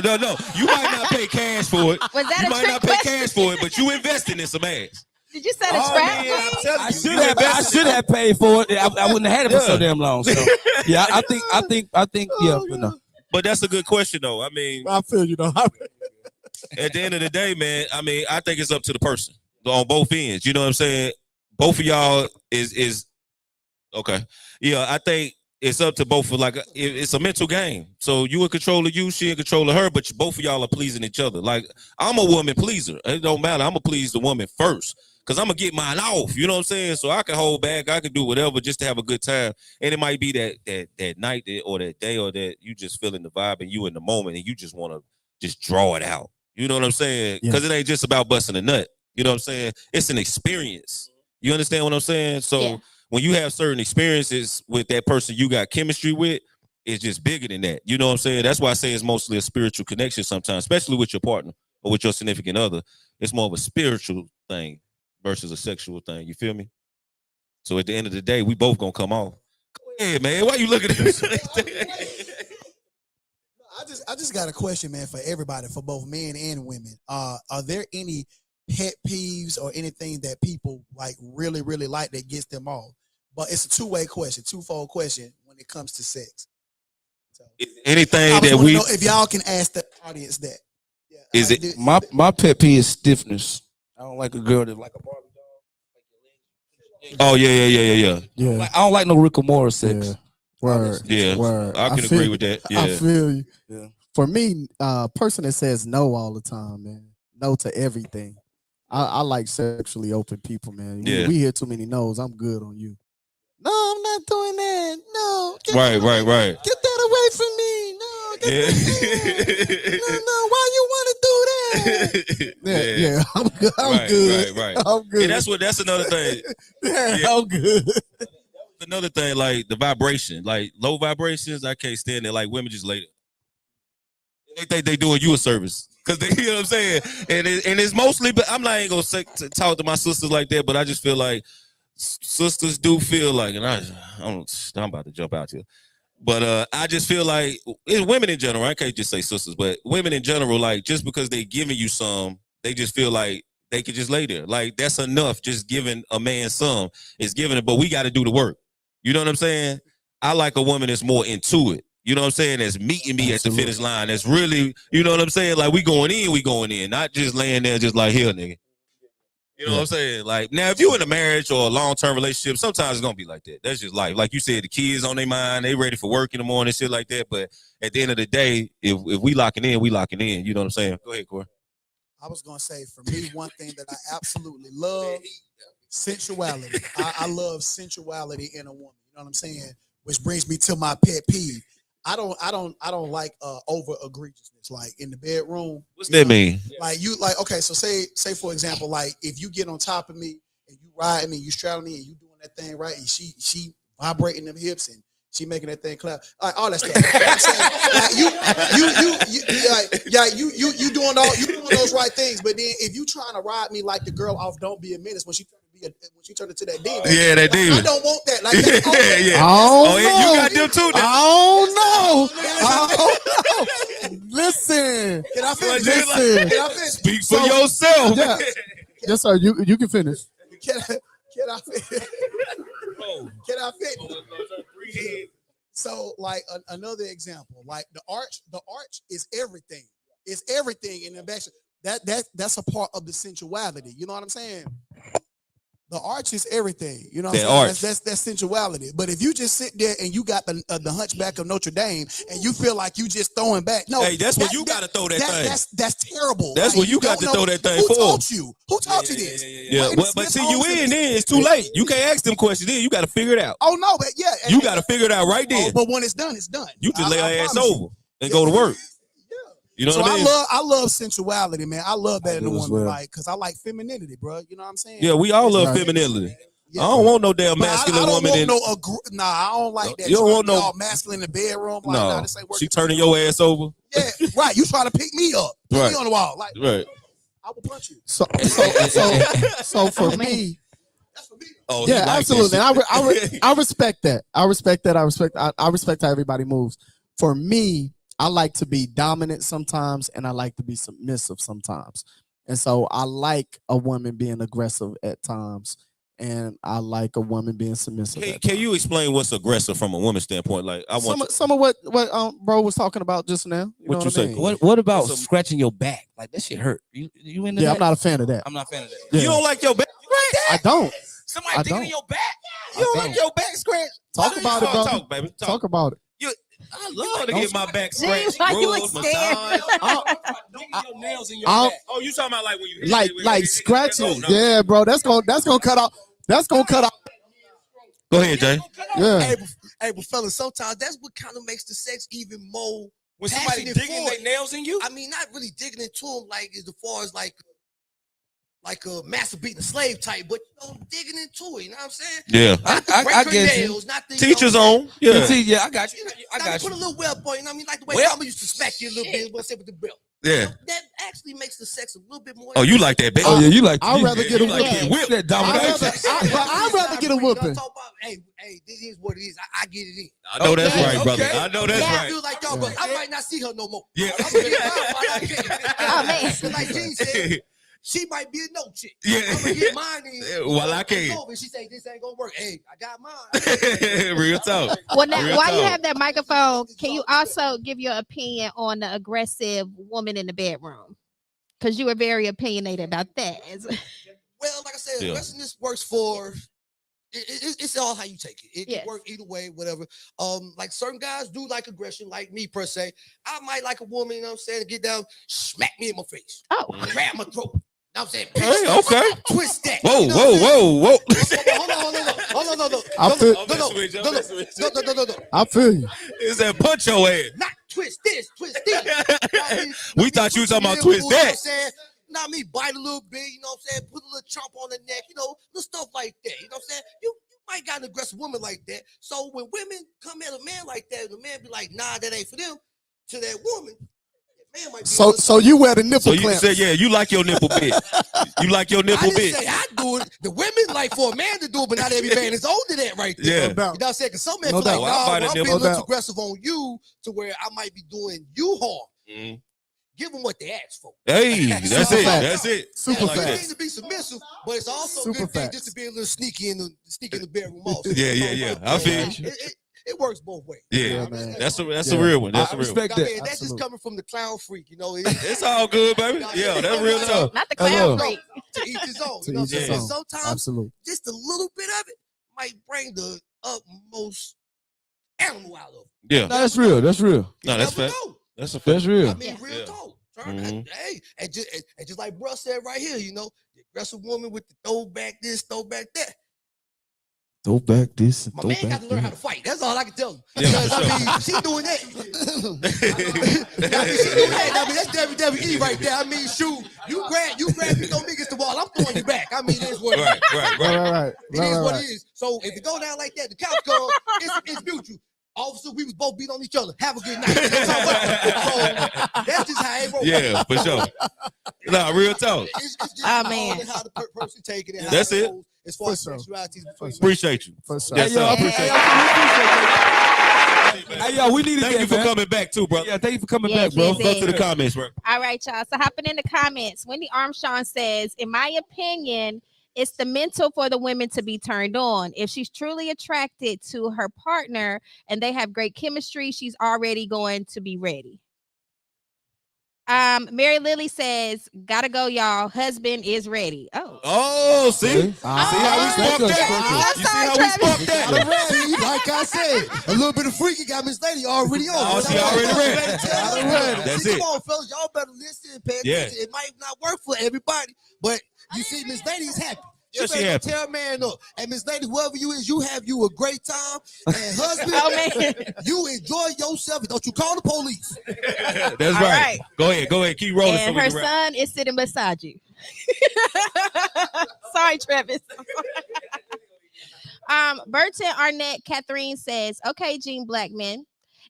You might not pay cash for it. Was that you a might trick not pay question? cash for it, but you investing in some ass. Did you set a trap? I should have paid for it. I wouldn't have had it for so damn long. So yeah, I think yeah, but no. But that's a good question though. I mean, I feel you know. At the end of the day, man, I mean, I think it's up to the person on both ends. You know what I'm saying? Both of y'all is okay. Yeah, I think it's up to both. It's a mental game. So you in control of you, she in control of her, but both of y'all are pleasing each other. Like, I'm a woman pleaser. It don't matter. I'm gonna please the woman first because I'm gonna get mine off. You know what I'm saying? So I can hold back. I can do whatever just to have a good time. And it might be that night or that day or that you just feeling the vibe and you in the moment and you just want to just draw it out. You know what I'm saying? Because it ain't just about busting a nut. You know what I'm saying? It's an experience. You understand what I'm saying? So when you have certain experiences with that person you got chemistry with, it's just bigger than that. You know what I'm saying? That's why I say it's mostly a spiritual connection sometimes, especially with your partner or with your significant other. It's more of a spiritual thing versus a sexual thing. You feel me? So at the end of the day, we both gonna come off. Go ahead, man. Why you looking at me? I just got a question, man, for everybody, for both men and women. Are there any pet peeves or anything that people like really, really like that gets them off? But it's a two-way question, twofold question when it comes to sex. So, anything that we know if y'all can ask the audience that. Yeah, is it my pet peeve is stiffness. I don't like a girl that's like a Barbie doll. Oh yeah. I don't like no Rick or Morris sex. Yeah. Word. Yeah, Word. I can agree with that. Yeah. I feel you. Yeah. For me, person that says no all the time, man. No to everything. I like sexually open people, man. We hear too many no's. I'm good on you. No, I'm not doing that. No. Right. Get that away from me. No. No. Why you want to do that? Yeah. I'm good. I'm good. Right. I'm good. And that's another thing. I'm good. Another thing, like the vibration, like low vibrations, I can't stand it. Like women just lay it. They think they doing you a service. Cause they, you know what I'm saying? And it's mostly, but I'm not even gonna talk to my sisters like that, but I just feel like sisters do feel like, and I'm about to jump out here. But I just feel like it's women in general, I can't just say sisters, but women in general, like just because they giving you some, they just feel like they could just lay there. Like that's enough, just giving a man some is giving it, but we gotta do the work. You know what I'm saying? I like a woman that's more into it. You know what I'm saying? That's meeting me at the finish line. That's really, you know what I'm saying? Like we going in, not just laying there just like, here, nigga. You know what I'm saying? Like now, if you in a marriage or a long-term relationship, sometimes it's gonna be like that. That's just life. Like you said, the kids on their mind, they ready for work in the morning, shit like that. But at the end of the day, if we locking in, we locking in. You know what I'm saying? Go ahead, Corey. I was gonna say, for me, one thing that I absolutely love, sensuality. I love sensuality in a woman. You know what I'm saying? Which brings me to my pet peeve. I don't like over egregiousness, like in the bedroom. What's that mean? Like okay, so say for example, like if you get on top of me and you riding me, you straddling me, and you doing that thing right, and she vibrating them hips and she making that thing clap, like all that stuff. You know what I'm saying? Like you doing those right things, but then if you trying to ride me like the girl off Don't Be a Menace when she turned into that demon. Yeah, that demon. I don't want that. Like that's yeah. Oh, you got them too. Oh no! Listen. Can I finish? Listen. Can I finish? Speak for yourself. Yeah. Yes, sir. You can finish. Can I finish? Can I finish? So, like another example, like the arch is everything. It's everything in the back. That's a part of the sensuality. You know what I'm saying? The arch is everything. You know what I'm saying? That's sensuality. But if you just sit there and you got the Hunchback of Notre Dame and you feel like you just throwing back, no. Hey, that's where you got to throw that thing. That's terrible. That's where you got to throw that thing for. Who taught you? Who taught you this? Yeah. But see, you in then it's too late. You can't ask them questions then. You got to figure it out. Oh no, but yeah. You got to figure it out right then. But when it's done, it's done. You just lay her ass over and go to work. You know what I mean? I love sensuality, man. I love that in a woman, like, because I like femininity, bro. You know what I'm saying? Yeah, we all love femininity. Yeah. I don't want no damn masculine woman. I don't like that. You don't want no masculine in the bedroom. Like, no, this ain't working. She turning your ass over. Yeah, right. You trying to pick me up, put me on the wall, like right. I will punch you. So for me. Oh, yeah, absolutely. I respect that. I respect how everybody moves. For me, I like to be dominant sometimes, and I like to be submissive sometimes. And so I like a woman being aggressive at times, and I like a woman being submissive. Can you explain what's aggressive from a woman's standpoint? Like I want some of what bro was talking about just now. What you say? What about scratching your back? Like that shit hurt. You into that? I'm not a fan of that. I'm not a fan of that. Yeah. You don't like your back? I don't. Somebody digging in your back? You don't like your back scratch? Talk about it, bro. Talk, baby. Talk about it. I love to get my back scratched, Why you rubbed, look massaged. Your nails in your back. Oh, you talking about like when you like scratching? Yeah, bro. That's gonna cut off. That's gonna cut off. Go ahead, Jay. Yeah. Hey, but fellas, sometimes that's what kind of makes the sex even more. When somebody digging their nails in you? I mean, not really digging into them like as far as like a masturbating a slave type, but digging into it. You know what I'm saying? Yeah, I get you. Teacher's on. Yeah, yeah, I got you. I got Put you. a little web on. You know what I mean? Like the way Mama used to smack you a little bit. What's up with the belt? Yeah. That actually makes the sex a little bit more. Oh, you like that, baby? Oh yeah, you like. I'd rather get a like whipping. whip. That domination. I'd rather get a whooping. Hey, this is what it is. I get it in. I know that's right, brother. Okay. I know that's I right. feel like y'all, but I might not see her no more. Yeah. I'm gonna get mine while I can. Oh, man. Because like Gene said, she might be a no chick. Yeah. I'm gonna get mine in While I can. And she say this ain't gonna work. Hey, I got mine. Real talk. Well, now, Real while you talk. have that microphone, can you also give your opinion on the aggressive woman in the bedroom? Because you were very opinionated about that. Well, like I said, Yeah. aggressiveness works for. It's all how you take it. It Yes. can work either way, whatever. Like certain guys do like aggression, like me per se. I might like a woman, you know what I'm saying, get down, smack me in my face, Oh, grab my throat. You know what I'm saying? Hey, okay. Twist that. Whoa, You know what I'm saying? whoa. Hold on. I feel. No. I feel you. Is that punch your ass? Not twist this, twist this. You know what I mean? We thought you was talking about Little twist fool, you know what I'm that. saying? Not me bite a little bit, you know what I'm saying? Put a little chomp on the neck, you know, little stuff like that. You know what I'm saying? You might got an aggressive woman like that. So when women come at a man like that, the man be like, nah, that ain't for them. To that woman, that man might be So you wear the nipple So you clamps. said, yeah, you like your nipple bit. You like your I nipple didn't bit. say I do it. The women like for a man to do it, but not every man is old to that right there. Yeah. You know what I'm saying? Because some men No feel like, doubt. Well, I nah, bite a I'm nipple. being a No little doubt. aggressive on you to where I might be doing you harm. Mhm. Give them what they ask for. Hey, that's Super it. fast. That's it. Super I like It's that. a thing to be submissive, but it's also Super a good thing facts. just to be a little sneaky in the bedroom also. Yeah. I feel you. It works both ways. Yeah, man. that's a Yeah. real one. That's I a real one. respect I that. mean, that's just Absolutely. coming from the clown freak, you know. It's all good, baby. Yeah, that's real talk. not the Hello. clown freak. To each his own. To You know what I'm each his saying? own. Sometimes Absolutely. just a little bit of it might bring the utmost animal out of it. Yeah. No, that's real. That's real. No, that's Never fact. know. That's a That's fact. real. I mean, real Yeah. talk. Mhm. Hey, and just like bruh said right here, you know, the aggressive woman with the throwback this, throwback that. Throw back this and My throw man got back to learn how that. to fight. That's all I can tell him. Yeah, Because, for I mean, she doing that. I mean, she doing that. I mean, that's WWE right there. I mean, shoot, you grab me, throw me against the wall. I'm throwing you back. I mean, it's what it is. Right. It is what it is. So if it go down like that, the couch comes, it's mutual. Officer, we was both beat on each other. Have a good night. You know what I'm talking about? So that's just how it rolls. Yeah, for sure. Nah, real talk. It's just Oh, all man. in how the person take it. And how That's it. goes as far as For sure. sexuality is between Appreciate you. For sure. Yes, Hey, yo, sir. I Appreciate Hey, yo, we needed Thank that, you for man. coming back too, brother. Yeah, thank you for coming Yes, back, bro. yes, Go yes. to the comments, bro. All right, y'all. So hopping in the comments, Wendy Armstrong says, in my opinion, it's the mental for the women to be turned on. If she's truly attracted to her partner and they have great chemistry, she's already going to be ready. Mary Lily says, gotta go, y'all. Husband is ready. Oh, see? See how we spoke that? You see how we spoke that? See, like I said, a little bit of freaky got Miss Lady already on. Oh, she already ready. That's See, it. come on, fellas, y'all better listen and pay Yeah. attention. It might not work for everybody, but you see, Miss Lady's happy. Yeah, she better go happy. tear a man up. And Miss Lady, whoever you is, you have you a great time. And husband, Oh, man. you enjoy yourself. Don't you call the police. That's All right. right. Go ahead. Keep rolling. so And we her can wrap. son is sitting beside you. Sorry, Travis. Burton Arnett Catherine says, okay, Gene Blackman,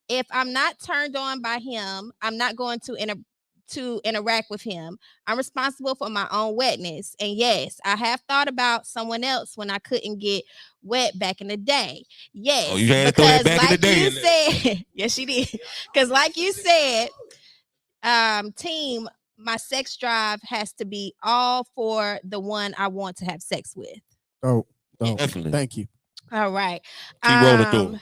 if I'm not turned on by him, I'm not going to interact with him. I'm responsible for my own wetness. And yes, I have thought about someone else when I couldn't get wet back in the day. Yes. Oh, you had to throw that back in the day, You didn't it? said, yes, she did. Because like you said, team, my sex drive has to be all for the one I want to have sex with. Oh, Definitely. Thank you. All right. Keep rolling through.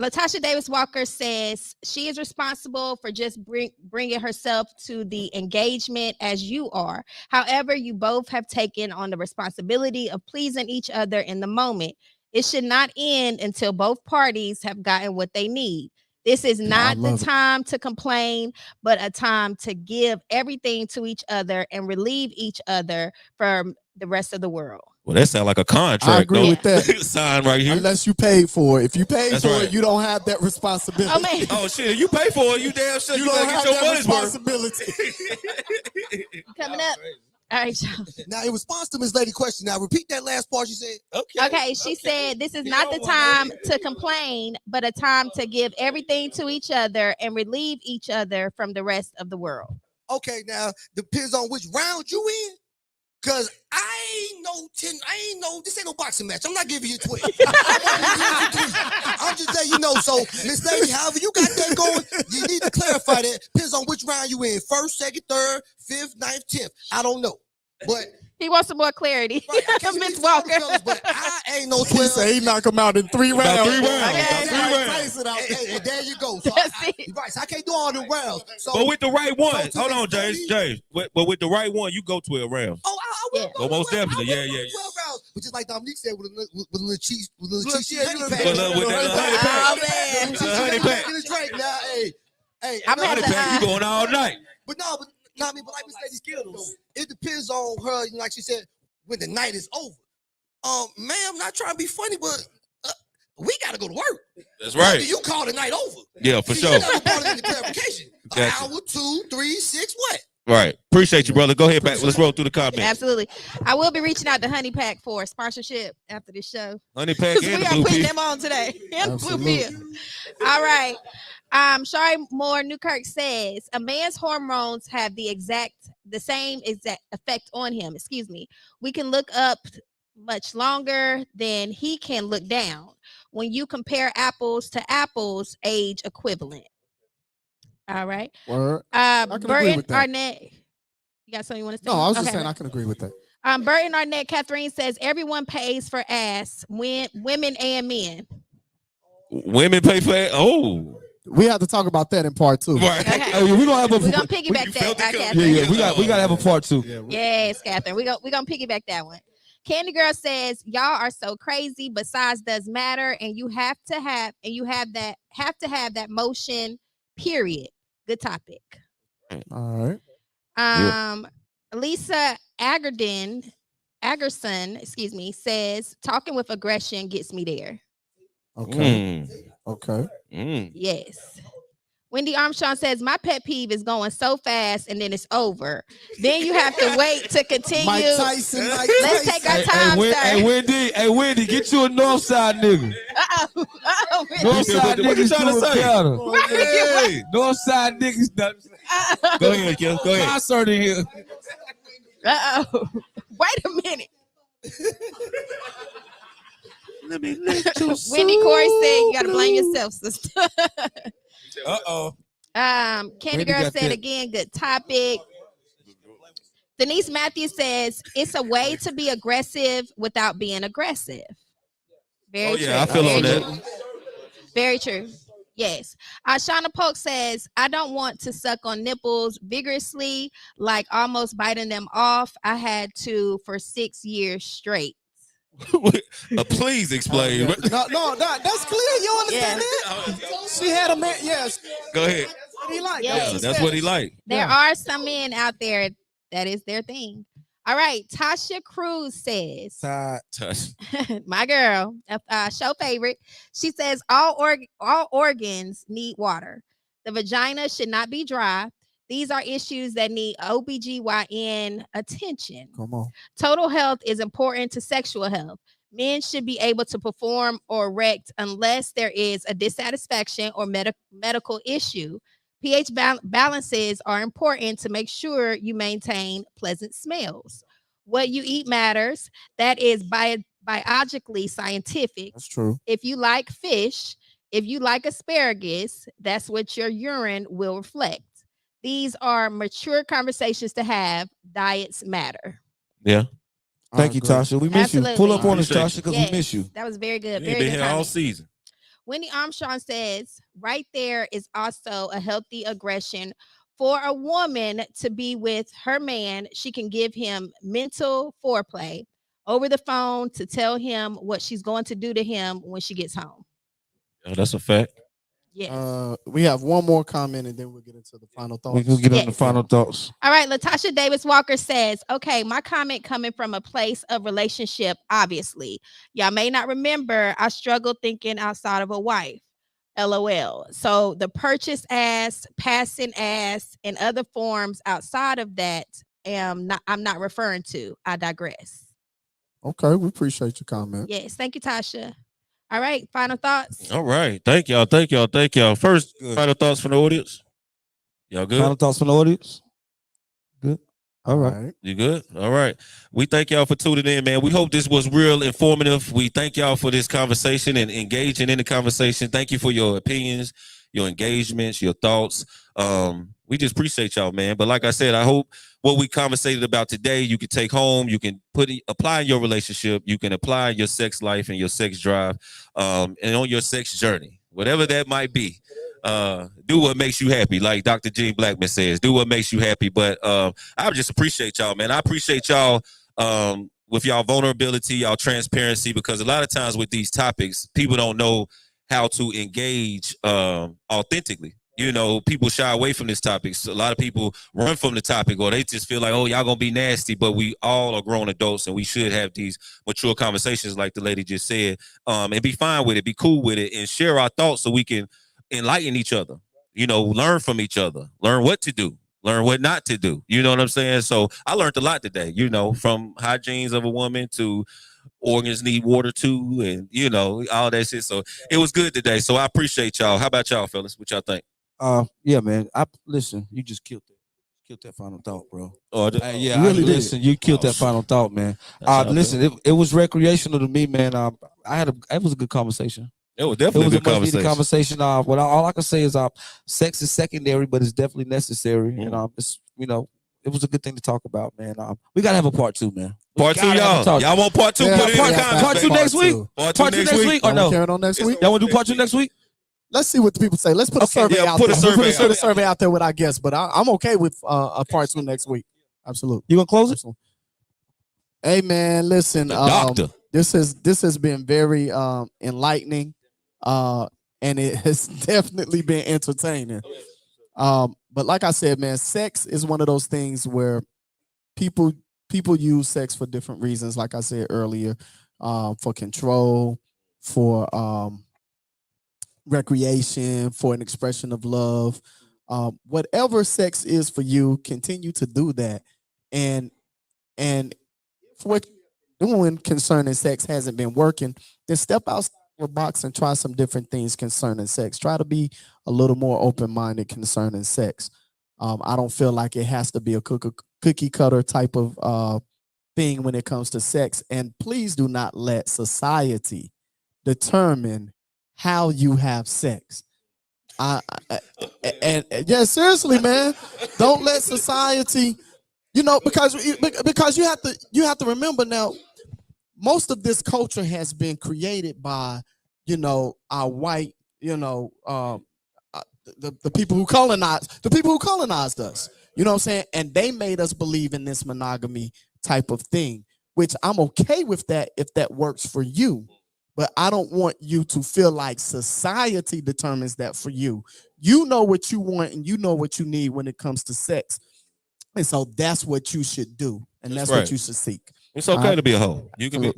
Latasha Davis Walker says she is responsible for just bringing herself to the engagement as you are. However, you both have taken on the responsibility of pleasing each other in the moment. It should not end until both parties have gotten what they need. This is not the time to complain, but a time to give everything to each other and relieve each other from the rest of the world. Well, that sounds like a contract. I agree though. with that. Sign right here. Unless you paid for it. If you paid That's for right. it, you don't have that responsibility. Oh, man. Oh shit! If you pay for it, you damn sure you don't gotta have get your that money's worth. responsibility. Coming up, All right, y'all. Now, in response to Miss Lady question, now repeat that last part you said. Okay, she said this is not the time to complain, but a time to give everything to each other and relieve each other from the rest of the world. Okay, now depends on which round you in. Cause I ain't no, this ain't no boxing match. I'm not giving you 12. I'm just letting you know. So, Miss Lady, however you got that going, you need to clarify that. Depends on which round you in. First, second, third, fifth, ninth, 10th. I don't know. But he wants some more clarity. Right, Miss Walker. Fellas, but I ain't no 12. He said he knock him out in 3 rounds. About 3 rounds. Okay. About 3 rounds. Hey, there you go. So I can't do all the rounds. So, but with the right one, hold on, James. But with the right one, you go 12 rounds. Oh, I will. Well, most definitely, yeah. 12 rounds. But just like Dominique said, with a little cheese, with a little cheese honey With pack. that honey pack. In the drink now, hey. I'm gonna have You going all night. But no, I mean, but like Miss Lady Skittles, it depends on her. Like she said, when the night is over. Ma'am, not trying to be funny, but we gotta go to work. That's right. You call the night over. Yeah, for sure. You never part of the clarification. Gotcha. An hour, 2, 3, 6, what? Right. Appreciate you, brother. Go ahead back. Let's roll through the comments. Absolutely. I will be reaching out to Honey Pack for sponsorship after this show. Honey Pack and we the are Blue putting Pea. them on today. And Blue Pea. All right. Shari Moore Newkirk says a man's hormones have the same exact effect on him. Excuse me. We can look up much longer than he can look down. When you compare apples to apples, age equivalent. All right. Word. I can agree with that. Arnett. You got something you want to say? No, I was just saying I can agree with that. Burton Arnett Catherine says everyone pays for ass, women and men. Women pay for it. Oh. We have to talk about that in part 2. Right. Okay. We're gonna piggyback that, Catherine. Yeah, we gotta have a part 2. Yes, Catherine. We're gonna piggyback that one. Candy Girl says, y'all are so crazy, but size does matter, and you have to have that motion, period. Good topic. All right. Lisa Agerson, says talking with aggression gets me there. Okay. Okay. Yes. Wendy Armstrong says my pet peeve is going so fast and then it's over. Then you have to wait to continue. Mike Tyson. Let's take our time, sir. Hey, Wendy, get you a Northside nigga. Northside What you niggas trying to do it say? better. Hey. Northside niggas. Go ahead, Kim. Go ahead. Concert in here. Wait a minute. Let me let you Wendy Corey said you gotta blame yourself, sister. Candy Wendy Girl got said that. again, good topic. Denise Matthews says it's a way to be aggressive without being aggressive. Very true. I feel Very on true. that. Very true. Yes. Shauna Polk says, I don't want to suck on nipples vigorously, like almost biting them off. I had to for 6 years straight. Please explain. No, that's clear. You understand that? She had a man. Yes. Go ahead. What he like? Yes. That's what he liked. There are some men out there that is their thing. All right. Tasha Cruz says, my girl, show favorite. She says all organs need water. The vagina should not be dry. These are issues that need OBGYN attention. Come on. Total health is important to sexual health. Men should be able to perform or erect unless there is a dissatisfaction or medical issue. pH balances are important to make sure you maintain pleasant smells. What you eat matters. That is biologically scientific. That's true. If you like fish, if you like asparagus, that's what your urine will reflect. These are mature conversations to have. Diets matter. Yeah. Thank you, Tasha. We miss Absolutely. you. Pull up on us, Appreciate Tasha, because we miss you. That was very good. You Very ain't been good here all comment. season. Wendy Armstrong says, right there is also a healthy aggression. For a woman to be with her man, she can give him mental foreplay over the phone to tell him what she's going to do to him when she gets home. Yeah, that's a fact. Yes. We have one more comment and then we'll get into the final thoughts. We can get on the final thoughts. All right, Latasha Davis Walker says, okay, my comment coming from a place of relationship, obviously. Y'all may not remember, I struggled thinking outside of a wife. LOL. So the purchase ass, passing ass, and other forms outside of that I'm not referring to. I digress. Okay, we appreciate your comment. Yes, thank you, Tasha. All right, final thoughts. All right. Thank y'all. Thank y'all. Thank y'all. First, final thoughts from the audience. Y'all good? Final thoughts from the audience. Good. All right. You good? All right. We thank y'all for tuning in, man. We hope this was real informative. We thank y'all for this conversation and engaging in the conversation. Thank you for your opinions, your engagements, your thoughts. We just appreciate y'all, man. But like I said, I hope what we conversated about today, you can take home, you can apply in your relationship, you can apply in your sex life and your sex drive, and on your sex journey, whatever that might be. Do what makes you happy, like Dr. Gene Blackman says. Do what makes you happy. But I just appreciate y'all, man. I appreciate y'all with y'all vulnerability, y'all transparency, because a lot of times with these topics, people don't know how to engage authentically. You know, people shy away from this topic. So a lot of people run from the topic, or they just feel like, oh, y'all gonna be nasty. But we all are grown adults, and we should have these mature conversations, like the lady just said, and be fine with it, be cool with it, and share our thoughts so we can enlighten each other. You know, learn from each other, learn what to do, learn what not to do. You know what I'm saying? So I learned a lot today. You know, from hygienes of a woman to organs need water too, and you know, all that shit. So it was good today. So I appreciate y'all. How about y'all, fellas? What y'all think? Yeah, man. Listen, you just killed that final thought, bro. Oh, yeah, really listen, you killed that final thought, man. Listen, it was recreational to me, man. It was a good conversation. It was definitely a good conversation. All I can say is, sex is secondary, but it's definitely necessary. And it's, you know, it was a good thing to talk about, man. We gotta have a part 2, man. Part 2, y'all. Y'all want part 2? Yeah, Put it in the comments. Part 2 next week. Part 2 next week or no? Carrying on next week. Y'all want to do part 2 next week? Let's see what the people say. Let's put a survey out there. Put a survey out there with our guests, but I'm okay with a part 2 next week. Absolutely. You gonna close it? Hey man, listen. Doctor. This has been very enlightening, and it has definitely been entertaining. But like I said, man, sex is one of those things where people use sex for different reasons. Like I said earlier, for control, for recreation, for an expression of love. Whatever sex is for you, continue to do that. And if what you're doing concerning sex hasn't been working, then step outside your box and try some different things concerning sex. Try to be a little more open-minded concerning sex. I don't feel like it has to be a cookie cutter type of thing when it comes to sex. And please do not let society determine how you have sex. And yeah, seriously, man, don't let society, you know, because you have to remember now, most of this culture has been created by, you know, our white, you know, the people who colonized us. You know what I'm saying? And they made us believe in this monogamy type of thing, which I'm okay with that if that works for you. But I don't want you to feel like society determines that for you. You know what you want and you know what you need when it comes to sex. And so that's what you should do. And that's right. what you should seek. It's okay to be a hoe. You can be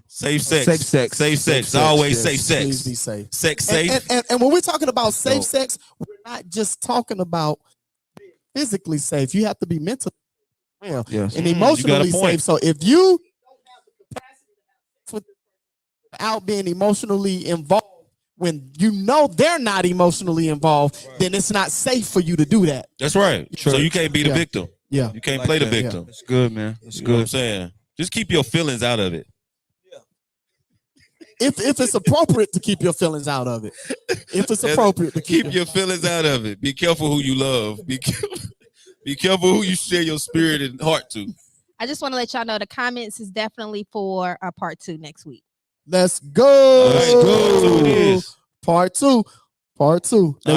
safe sex. Safe sex. Safe sex. Always safe sex. Please be safe. Sex safe. And when we're talking about safe sex, we're not just talking about physically safe. You have to be mentally and emotionally safe. So if you out being emotionally involved when you know they're not emotionally involved, then it's not safe for you to do that. That's right. So you can't be the victim. Yeah. You can't play the victim. It's good, man. It's You good. know what I'm saying? Just keep your feelings out of it. If it's appropriate to keep your feelings out of it. If it's appropriate to keep your feelings out of it. Be careful who you love. Be careful who you share your spirit and heart to. I just want to let y'all know the comments is definitely for a part 2 next week. Let's go. Let's go. It is. Part 2. Now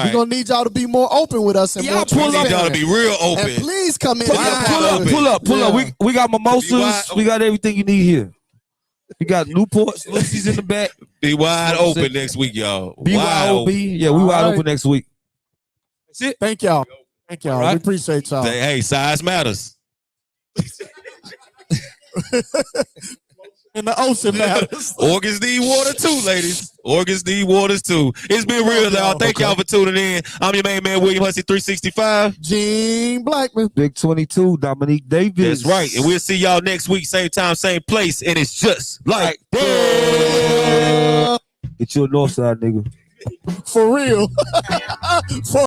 we're gonna need y'all to be more open with us and more pull up. Y'all to be real open. And please come in. Pull up. We got mimosas. We got everything you need here. We got Newports, Lucy's in the back. Be wide open next week, y'all. BYOB. Yeah, we wide open next week. That's it. Thank y'all. Right. We appreciate y'all. Hey, size matters. And the ocean matters. Organs need water too, ladies. Organs need waters too. It's been real, y'all. Thank y'all for tuning in. I'm your main man, William Hussey, 365. Gene Blackman. Big 22, Dominique Davis. That's right. And we'll see y'all next week, same time, same place. And it's just like that. Get you a north side, nigga. For real. For